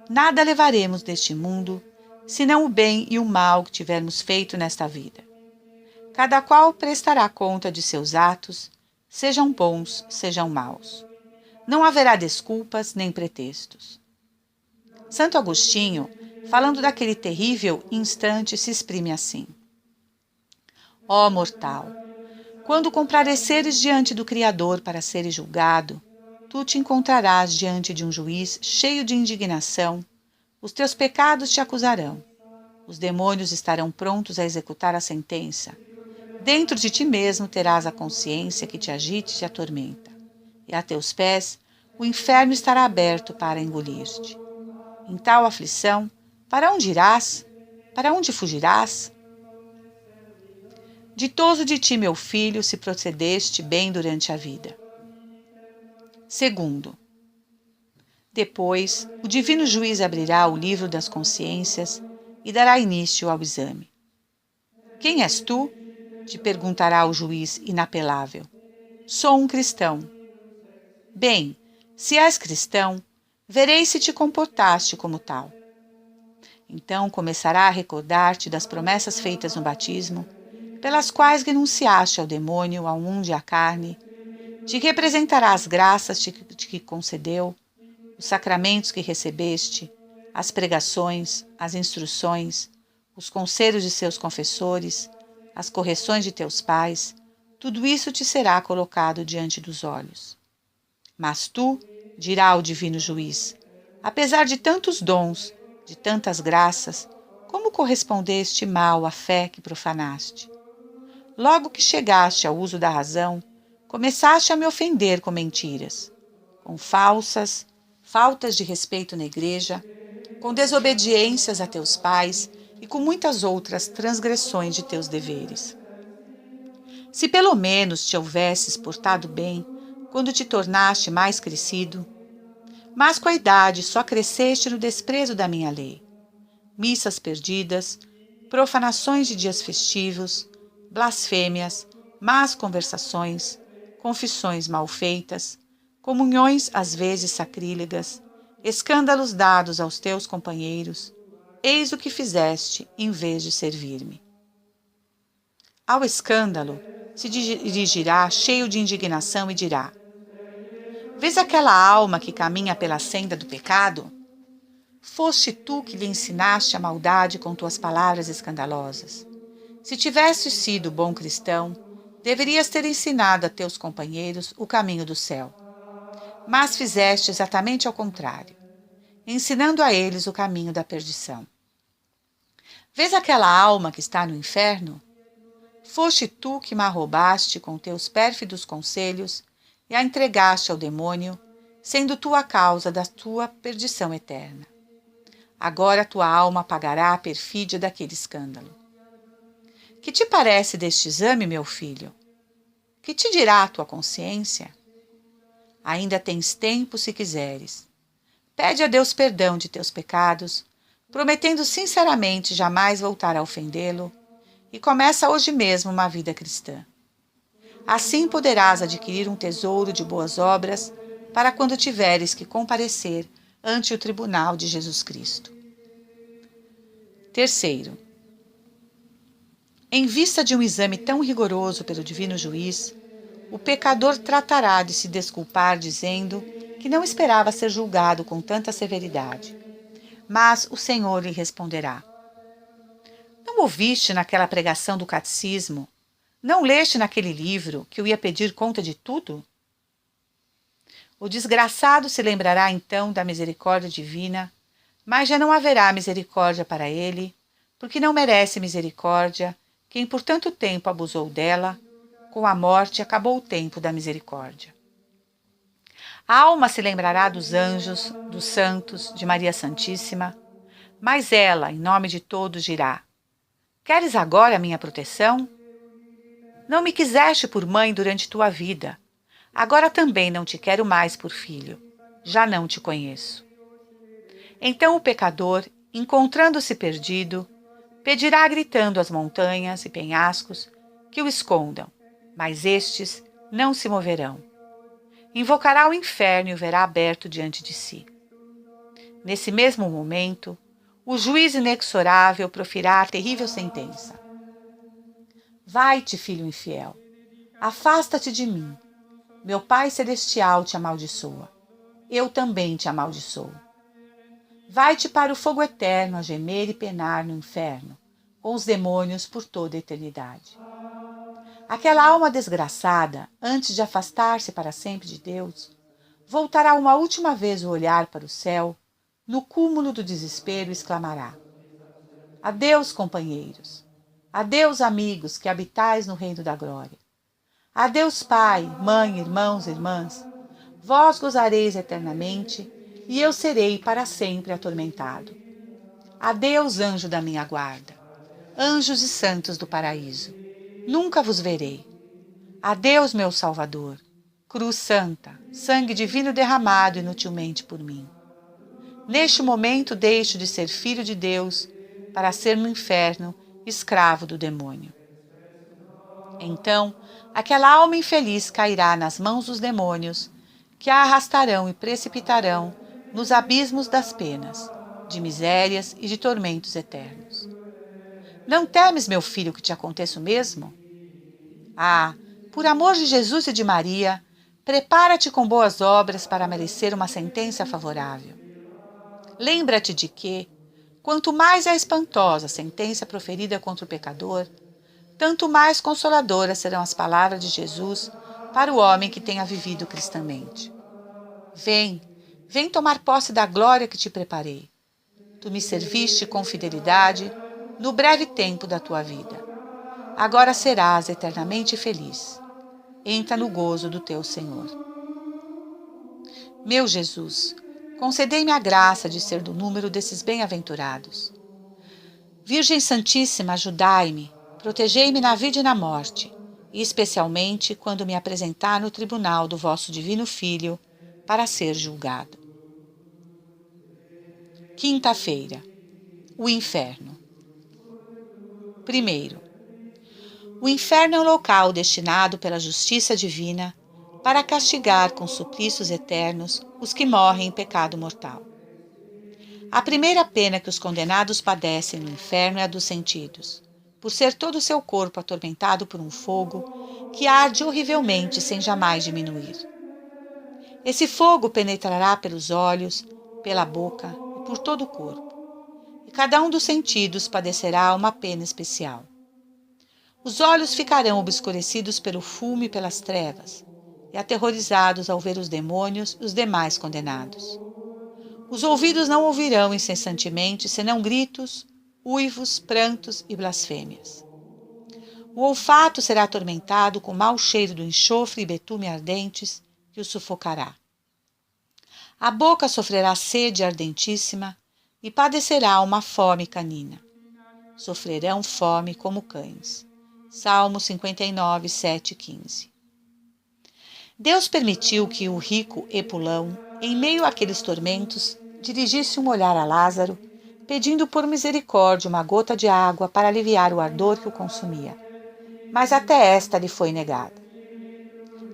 Nada levaremos deste mundo, senão o bem e o mal que tivermos feito nesta vida. Cada qual prestará conta de seus atos, sejam bons, sejam maus. Não haverá desculpas nem pretextos. Santo Agostinho, falando daquele terrível instante, se exprime assim: Ó mortal, quando compareceres diante do Criador para seres julgado, tu te encontrarás diante de um juiz cheio de indignação, os teus pecados te acusarão, os demônios estarão prontos a executar a sentença. Dentro de ti mesmo terás a consciência que te agita e te atormenta, e a teus pés o inferno estará aberto para engolir-te. Em tal aflição, para onde irás? Para onde fugirás? Ditoso de ti, meu filho, se procedeste bem durante a vida. Segundo, depois, o divino juiz abrirá o livro das consciências e dará início ao exame. Quem és tu? Te perguntará o juiz inapelável. Sou um cristão. Bem, se és cristão, verei se te comportaste como tal. Então começará a recordar-te das promessas feitas no batismo, pelas quais renunciaste ao demônio, ao mundo e à carne, te representará as graças que concedeu, os sacramentos que recebeste, as pregações, as instruções, os conselhos de seus confessores, as correções de teus pais, tudo isso te será colocado diante dos olhos. Mas tu, dirá o divino juiz, apesar de tantos dons, de tantas graças, como correspondeste mal à fé que profanaste? Logo que chegaste ao uso da razão, começaste a me ofender com mentiras, com faltas de respeito na igreja, com desobediências a teus pais e com muitas outras transgressões de teus deveres. Se pelo menos te houvesses portado bem quando te tornaste mais crescido, mas com a idade só cresceste no desprezo da minha lei. Missas perdidas, profanações de dias festivos, blasfêmias, más conversações, confissões mal feitas, comunhões às vezes sacrílegas, escândalos dados aos teus companheiros, eis o que fizeste em vez de servir-me. Ao escândalo se dirigirá cheio de indignação e dirá: vês aquela alma que caminha pela senda do pecado? Foste tu que lhe ensinaste a maldade com tuas palavras escandalosas. Se tivesses sido bom cristão, deverias ter ensinado a teus companheiros o caminho do céu. Mas fizeste exatamente ao contrário, ensinando a eles o caminho da perdição. Vês aquela alma que está no inferno? Foste tu que me roubaste com teus pérfidos conselhos e a entregaste ao demônio, sendo tu a causa da tua perdição eterna. Agora tua alma pagará a perfídia daquele escândalo. Que te parece deste exame, meu filho? Que te dirá a tua consciência? Ainda tens tempo se quiseres. Pede a Deus perdão de teus pecados, prometendo sinceramente jamais voltar a ofendê-lo, e começa hoje mesmo uma vida cristã. Assim poderás adquirir um tesouro de boas obras para quando tiveres que comparecer ante o tribunal de Jesus Cristo. Terceiro, em vista de um exame tão rigoroso pelo divino juiz, o pecador tratará de se desculpar dizendo que não esperava ser julgado com tanta severidade. Mas o Senhor lhe responderá: não ouviste naquela pregação do catecismo? Não leste naquele livro que eu ia pedir conta de tudo? O desgraçado se lembrará então da misericórdia divina, mas já não haverá misericórdia para ele, porque não merece misericórdia quem por tanto tempo abusou dela. Com a morte acabou o tempo da misericórdia. A alma se lembrará dos anjos, dos santos, de Maria Santíssima, mas ela, em nome de todos, dirá: queres agora a minha proteção? Não me quiseste por mãe durante tua vida. Agora também não te quero mais por filho. Já não te conheço. Então o pecador, encontrando-se perdido, pedirá gritando às montanhas e penhascos que o escondam, mas estes não se moverão. Invocará o inferno e o verá aberto diante de si. Nesse mesmo momento, o juiz inexorável profirá a terrível sentença: vai-te, filho infiel, afasta-te de mim. Meu Pai Celestial te amaldiçoa. Eu também te amaldiçoo. Vai-te para o fogo eterno a gemer e penar no inferno, com os demônios por toda a eternidade. Aquela alma desgraçada, antes de afastar-se para sempre de Deus, voltará uma última vez o olhar para o céu, no cúmulo do desespero exclamará: adeus, companheiros. Adeus, amigos que habitais no reino da glória. Adeus, pai, mãe, irmãos e irmãs. Vós gozareis eternamente, e eu serei para sempre atormentado. Adeus, anjo da minha guarda. Anjos e santos do paraíso. Nunca vos verei. Adeus, meu Salvador. Cruz santa, sangue divino derramado inutilmente por mim. Neste momento deixo de ser filho de Deus para ser no inferno escravo do demônio. Então, aquela alma infeliz cairá nas mãos dos demônios, que a arrastarão e precipitarão nos abismos das penas, de misérias e de tormentos eternos. Não temes, meu filho, que te aconteça o mesmo? Ah, por amor de Jesus e de Maria, prepara-te com boas obras para merecer uma sentença favorável. Lembra-te de que, quanto mais é espantosa a sentença proferida contra o pecador, tanto mais consoladoras serão as palavras de Jesus para o homem que tenha vivido cristamente. Vem, vem tomar posse da glória que te preparei. Tu me serviste com fidelidade no breve tempo da tua vida. Agora serás eternamente feliz. Entra no gozo do teu Senhor. Meu Jesus, Concedei-me a graça de ser do número desses bem-aventurados. Virgem Santíssima, ajudai-me, protegei-me na vida e na morte, e especialmente quando me apresentar no tribunal do vosso Divino Filho para ser julgado. Quinta-feira. O Inferno. Primeiro, o inferno é um local destinado pela justiça divina para castigar com suplícios eternos os que morrem em pecado mortal. A primeira pena que os condenados padecem no inferno é a dos sentidos, por ser todo o seu corpo atormentado por um fogo que arde horrivelmente sem jamais diminuir. Esse fogo penetrará pelos olhos, pela boca e por todo o corpo, e cada um dos sentidos padecerá uma pena especial. Os olhos ficarão obscurecidos pelo fumo e pelas trevas, e aterrorizados ao ver os demônios e os demais condenados. Os ouvidos não ouvirão incessantemente senão gritos, uivos, prantos e blasfêmias. O olfato será atormentado com o mau cheiro do enxofre e betume ardentes que o sufocará. A boca sofrerá sede ardentíssima e padecerá uma fome canina. Sofrerão fome como cães. Salmo 59, 7 e 15. Deus permitiu que o rico Epulão, em meio àqueles tormentos, dirigisse um olhar a Lázaro, pedindo por misericórdia uma gota de água para aliviar o ardor que o consumia. Mas até esta lhe foi negada.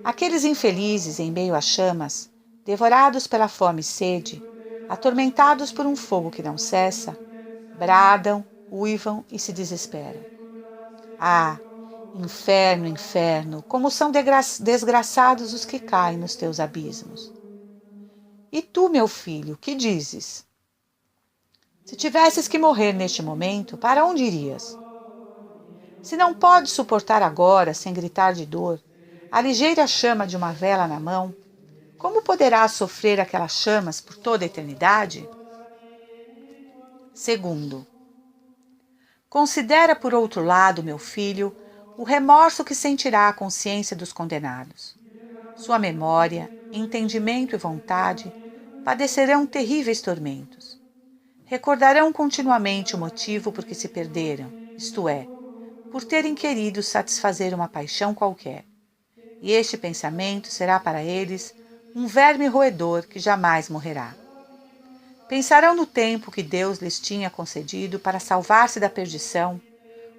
Aqueles infelizes, em meio às chamas, devorados pela fome e sede, atormentados por um fogo que não cessa, bradam, uivam e se desesperam. Ah, inferno, inferno, como são desgraçados os que caem nos teus abismos. E tu, meu filho, que dizes? Se tivesses que morrer neste momento, para onde irias? Se não podes suportar agora, sem gritar de dor, a ligeira chama de uma vela na mão, como poderás sofrer aquelas chamas por toda a eternidade? Segundo, considera por outro lado, meu filho, o remorso que sentirá a consciência dos condenados. Sua memória, entendimento e vontade padecerão terríveis tormentos. Recordarão continuamente o motivo por que se perderam, isto é, por terem querido satisfazer uma paixão qualquer. E este pensamento será para eles um verme roedor que jamais morrerá. Pensarão no tempo que Deus lhes tinha concedido para salvar-se da perdição,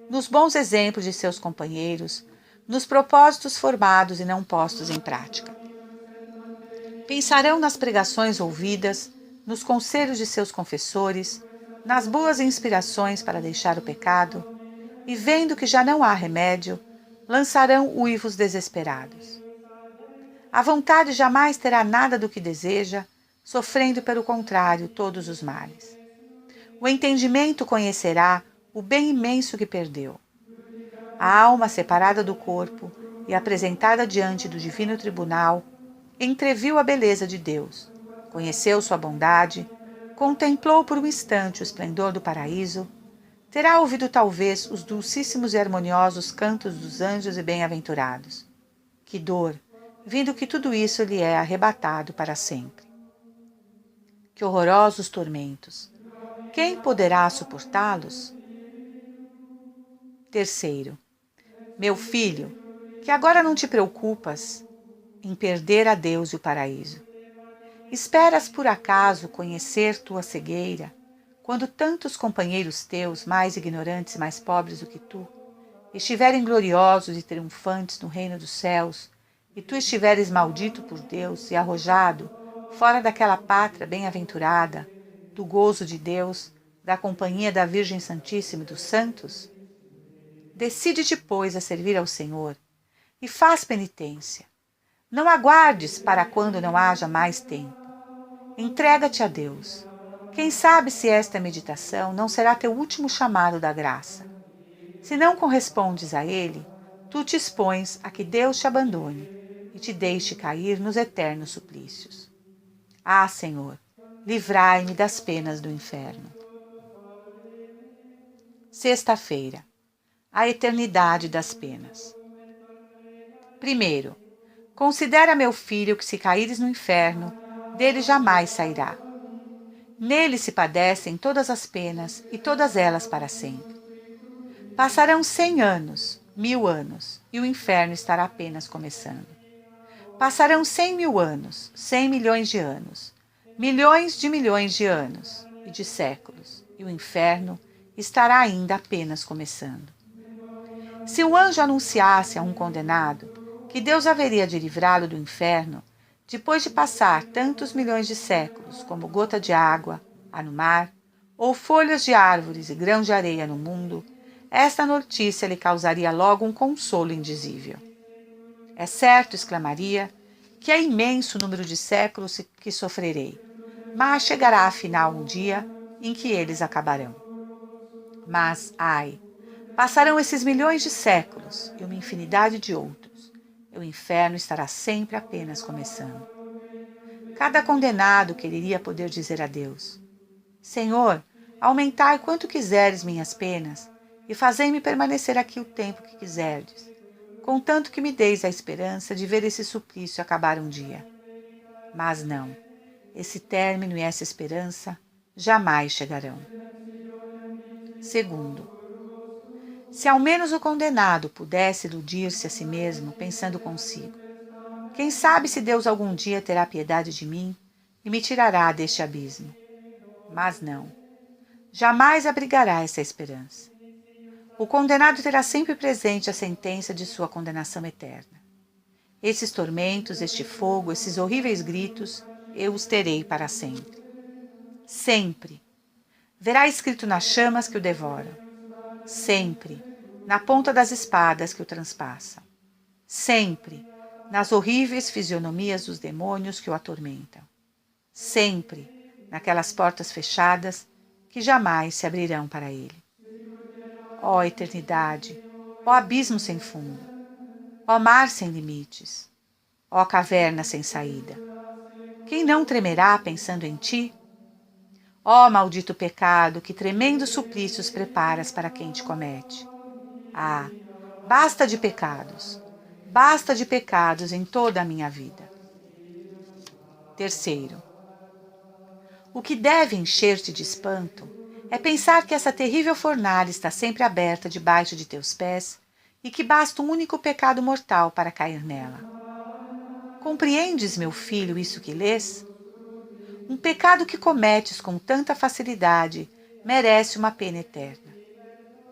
nos bons exemplos de seus companheiros, nos propósitos formados e não postos em prática. Pensarão nas pregações ouvidas, nos conselhos de seus confessores, nas boas inspirações para deixar o pecado, e vendo que já não há remédio, lançarão uivos desesperados. A vontade jamais terá nada do que deseja, sofrendo pelo contrário todos os males. O entendimento conhecerá o bem imenso que perdeu. A alma separada do corpo e apresentada diante do divino tribunal, entreviu a beleza de Deus, conheceu sua bondade, contemplou por um instante o esplendor do paraíso, terá ouvido talvez os dulcíssimos e harmoniosos cantos dos anjos e bem-aventurados. Que dor, vindo que tudo isso lhe é arrebatado para sempre. Que horrorosos tormentos! Quem poderá suportá-los? Terceiro, meu filho, que agora não te preocupas em perder a Deus e o paraíso. Esperas por acaso conhecer tua cegueira, quando tantos companheiros teus, mais ignorantes e mais pobres do que tu, estiverem gloriosos e triunfantes no reino dos céus, e tu estiveres maldito por Deus e arrojado, fora daquela pátria bem-aventurada, do gozo de Deus, da companhia da Virgem Santíssima e dos santos? Decide-te, pois, a servir ao Senhor, e faz penitência. Não aguardes para quando não haja mais tempo. Entrega-te a Deus. Quem sabe se esta meditação não será teu último chamado da graça. Se não correspondes a ele, tu te expões a que Deus te abandone e te deixe cair nos eternos suplícios. Ah, Senhor, livrai-me das penas do inferno. Sexta-feira. A eternidade das penas. Primeiro, considera, meu filho, que se caíres no inferno, dele jamais sairá. Nele se padecem todas as penas, e todas elas para sempre. Passarão 100 anos, 1000 anos, e o inferno estará apenas começando. Passarão 100.000 anos, 100 milhões de anos, milhões de anos e de séculos, e o inferno estará ainda apenas começando. Se o anjo anunciasse a um condenado que Deus haveria de livrá-lo do inferno, depois de passar tantos milhões de séculos como gota de água há no mar, ou folhas de árvores e grãos de areia no mundo, esta notícia lhe causaria logo um consolo indizível. É certo, exclamaria, que é imenso o número de séculos que sofrerei, mas chegará afinal um dia em que eles acabarão. Mas, ai, passarão esses milhões de séculos e uma infinidade de outros, e o inferno estará sempre apenas começando. Cada condenado quereria poder dizer a Deus: Senhor, aumentai quanto quiseres minhas penas, e fazei-me permanecer aqui o tempo que quiserdes, contanto que me deis a esperança de ver esse suplício acabar um dia. Mas não, esse término e essa esperança jamais chegarão. Segundo, se ao menos o condenado pudesse iludir-se a si mesmo, pensando consigo: quem sabe se Deus algum dia terá piedade de mim e me tirará deste abismo. Mas não, jamais abrigará essa esperança. O condenado terá sempre presente a sentença de sua condenação eterna. Esses tormentos, este fogo, esses horríveis gritos, eu os terei para sempre. Sempre. Verá escrito nas chamas que o devoram. Sempre. Na ponta das espadas que o transpassam. Sempre. Nas horríveis fisionomias dos demônios que o atormentam. Sempre. Naquelas portas fechadas que jamais se abrirão para ele. Ó eternidade, ó abismo sem fundo, ó mar sem limites, ó caverna sem saída. Quem não tremerá pensando em ti? Ó maldito pecado, que tremendos suplícios preparas para quem te comete. Ah, basta de pecados em toda a minha vida. Terceiro, o que deve encher-te de espanto é pensar que essa terrível fornalha está sempre aberta debaixo de teus pés e que basta um único pecado mortal para cair nela. Compreendes, meu filho, isso que lês? Um pecado que cometes com tanta facilidade merece uma pena eterna.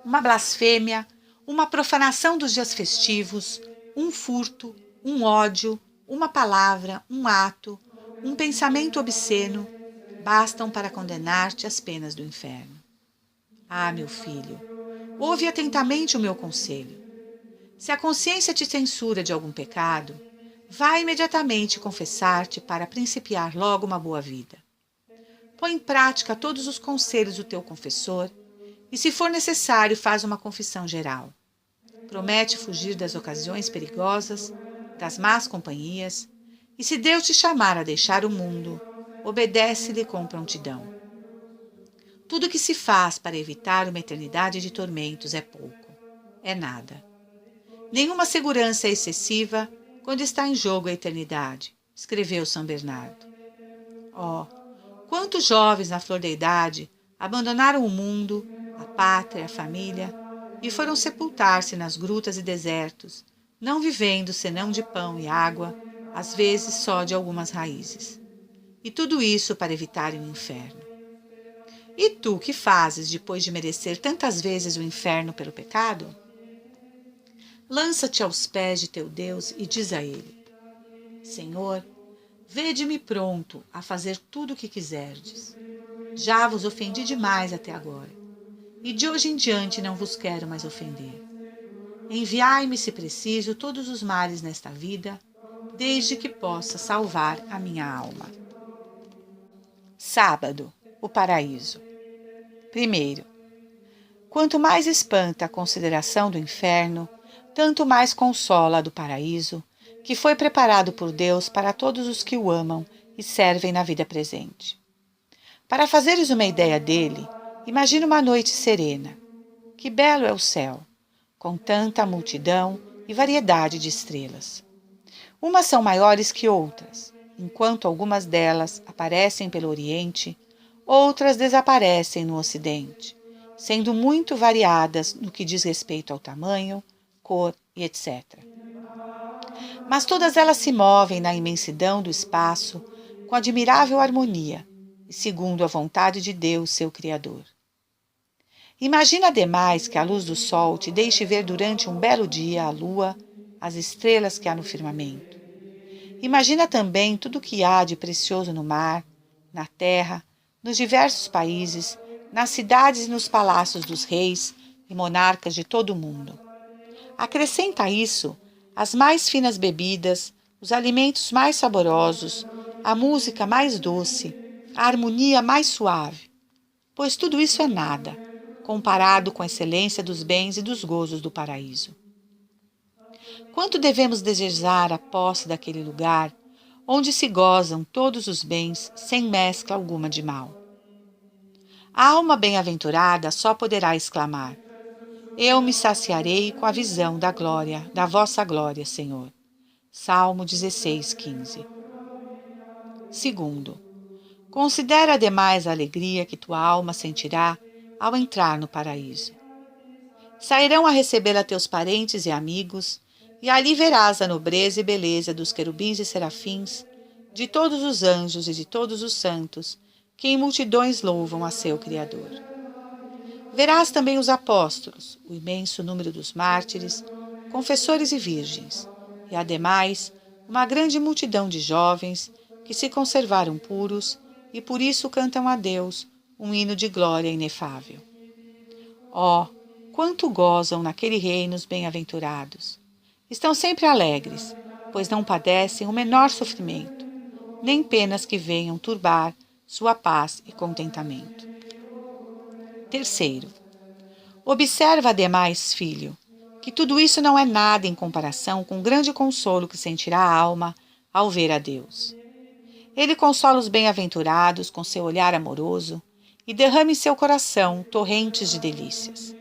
Uma blasfêmia, uma profanação dos dias festivos, um furto, um ódio, uma palavra, um ato, um pensamento obsceno, bastam para condenar-te às penas do inferno. Ah, meu filho, ouve atentamente o meu conselho. Se a consciência te censura de algum pecado, vá imediatamente confessar-te para principiar logo uma boa vida. Põe em prática todos os conselhos do teu confessor e, se for necessário, faz uma confissão geral. Promete fugir das ocasiões perigosas, das más companhias, e se Deus te chamar a deixar o mundo, obedece-lhe com prontidão. Tudo que se faz para evitar uma eternidade de tormentos é pouco, é nada. Nenhuma segurança é excessiva quando está em jogo a eternidade, escreveu São Bernardo. Oh, quantos jovens na flor da idade abandonaram o mundo, a pátria, a família, e foram sepultar-se nas grutas e desertos, não vivendo senão de pão e água, às vezes só de algumas raízes. E tudo isso para evitarem o inferno. E tu, que fazes depois de merecer tantas vezes o inferno pelo pecado? Lança-te aos pés de teu Deus e diz a ele: Senhor, vede-me pronto a fazer tudo o que quiserdes. Já vos ofendi demais até agora, e de hoje em diante não vos quero mais ofender. Enviai-me, se preciso, todos os males nesta vida, desde que possa salvar a minha alma. Sábado, o paraíso. Primeiro, quanto mais espanta a consideração do inferno, tanto mais consola a do paraíso, que foi preparado por Deus para todos os que o amam e servem na vida presente. Para fazeres uma ideia dele, imagina uma noite serena. Que belo é o céu, com tanta multidão e variedade de estrelas. Umas são maiores que outras, enquanto algumas delas aparecem pelo oriente, outras desaparecem no Ocidente, sendo muito variadas no que diz respeito ao tamanho, cor e etc. Mas todas elas se movem na imensidão do espaço com admirável harmonia e segundo a vontade de Deus, seu Criador. Imagina ademais que a luz do sol te deixe ver durante um belo dia a lua, as estrelas que há no firmamento. Imagina também tudo o que há de precioso no mar, na terra, nos diversos países, nas cidades e nos palácios dos reis e monarcas de todo o mundo. Acrescenta a isso as mais finas bebidas, os alimentos mais saborosos, a música mais doce, a harmonia mais suave, pois tudo isso é nada, comparado com a excelência dos bens e dos gozos do paraíso. Quanto devemos desejar a posse daquele lugar, onde se gozam todos os bens sem mescla alguma de mal? A alma bem-aventurada só poderá exclamar: Eu me saciarei com a visão da glória, da vossa glória, Senhor. Salmo 16, 15. Segundo, considera ademais a alegria que tua alma sentirá ao entrar no paraíso. Sairão a recebê-la teus parentes e amigos, e ali verás a nobreza e beleza dos querubins e serafins, de todos os anjos e de todos os santos, que em multidões louvam a seu Criador. Verás também os apóstolos, o imenso número dos mártires, confessores e virgens, e ademais uma grande multidão de jovens que se conservaram puros e por isso cantam a Deus um hino de glória inefável. Oh, quanto gozam naquele reino os bem-aventurados! Estão sempre alegres, pois não padecem o menor sofrimento, nem penas que venham turbar sua paz e contentamento. Terceiro, observa ademais, filho, que tudo isso não é nada em comparação com o grande consolo que sentirá a alma ao ver a Deus. Ele consola os bem-aventurados com seu olhar amoroso e derrama em seu coração torrentes de delícias.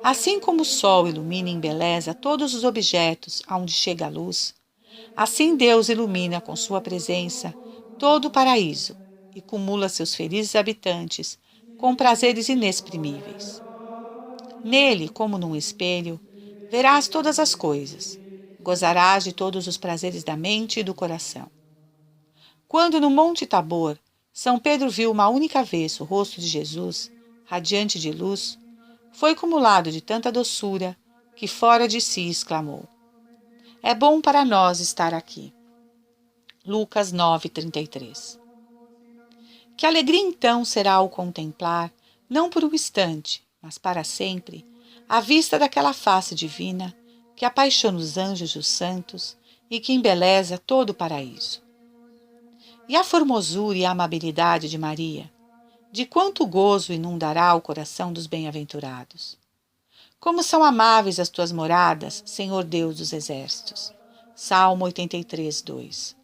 Assim como o sol ilumina e embeleza todos os objetos aonde chega a luz, assim Deus ilumina com sua presença todo o paraíso e cumula seus felizes habitantes com prazeres inexprimíveis. Nele, como num espelho, verás todas as coisas, gozarás de todos os prazeres da mente e do coração. Quando no Monte Tabor, São Pedro viu uma única vez o rosto de Jesus, radiante de luz, foi cumulado de tanta doçura que fora de si exclamou: É bom para nós estar aqui. Lucas 9:33. Que alegria então será ao contemplar, não por um instante, mas para sempre, a vista daquela face divina que apaixona os anjos e os santos e que embeleza todo o paraíso. E a formosura e a amabilidade de Maria, de quanto gozo inundará o coração dos bem-aventurados. Como são amáveis as tuas moradas, Senhor Deus dos exércitos. Salmo 83, 2.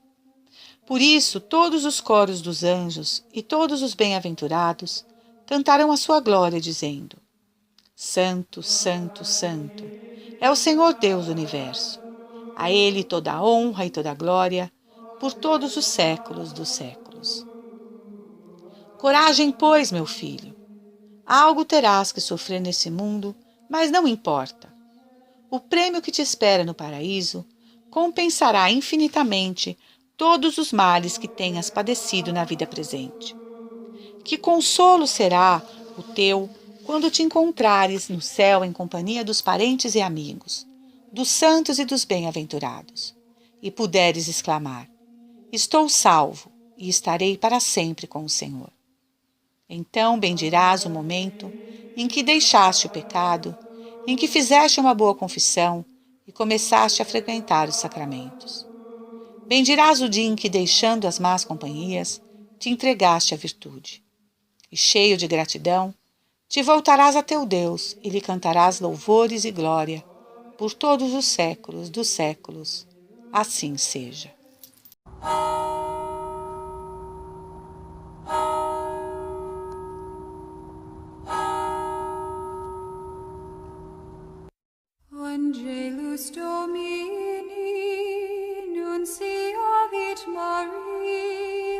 Por isso, todos os coros dos anjos e todos os bem-aventurados cantarão a sua glória, dizendo: Santo, Santo, Santo, é o Senhor Deus do universo. A Ele toda a honra e toda a glória, por todos os séculos dos séculos. Coragem, pois, meu filho. Algo terás que sofrer nesse mundo, mas não importa. O prêmio que te espera no paraíso compensará infinitamente todos os males que tenhas padecido na vida presente. Que consolo será o teu quando te encontrares no céu em companhia dos parentes e amigos, dos santos e dos bem-aventurados, e puderes exclamar: Estou salvo e estarei para sempre com o Senhor. Então bendirás o momento em que deixaste o pecado, em que fizeste uma boa confissão e começaste a frequentar os sacramentos. Bendirás o dia em que, deixando as más companhias, te entregaste à virtude. E, cheio de gratidão, te voltarás a teu Deus e lhe cantarás louvores e glória por todos os séculos dos séculos. Assim seja. Angelus Domini, nunciavit Mariae,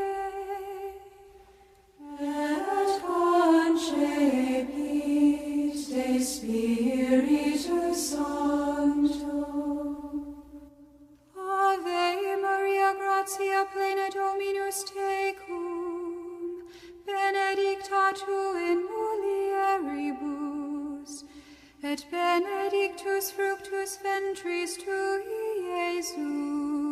beatu in mulieribus, et benedictus fructus ventris tui, Iesus.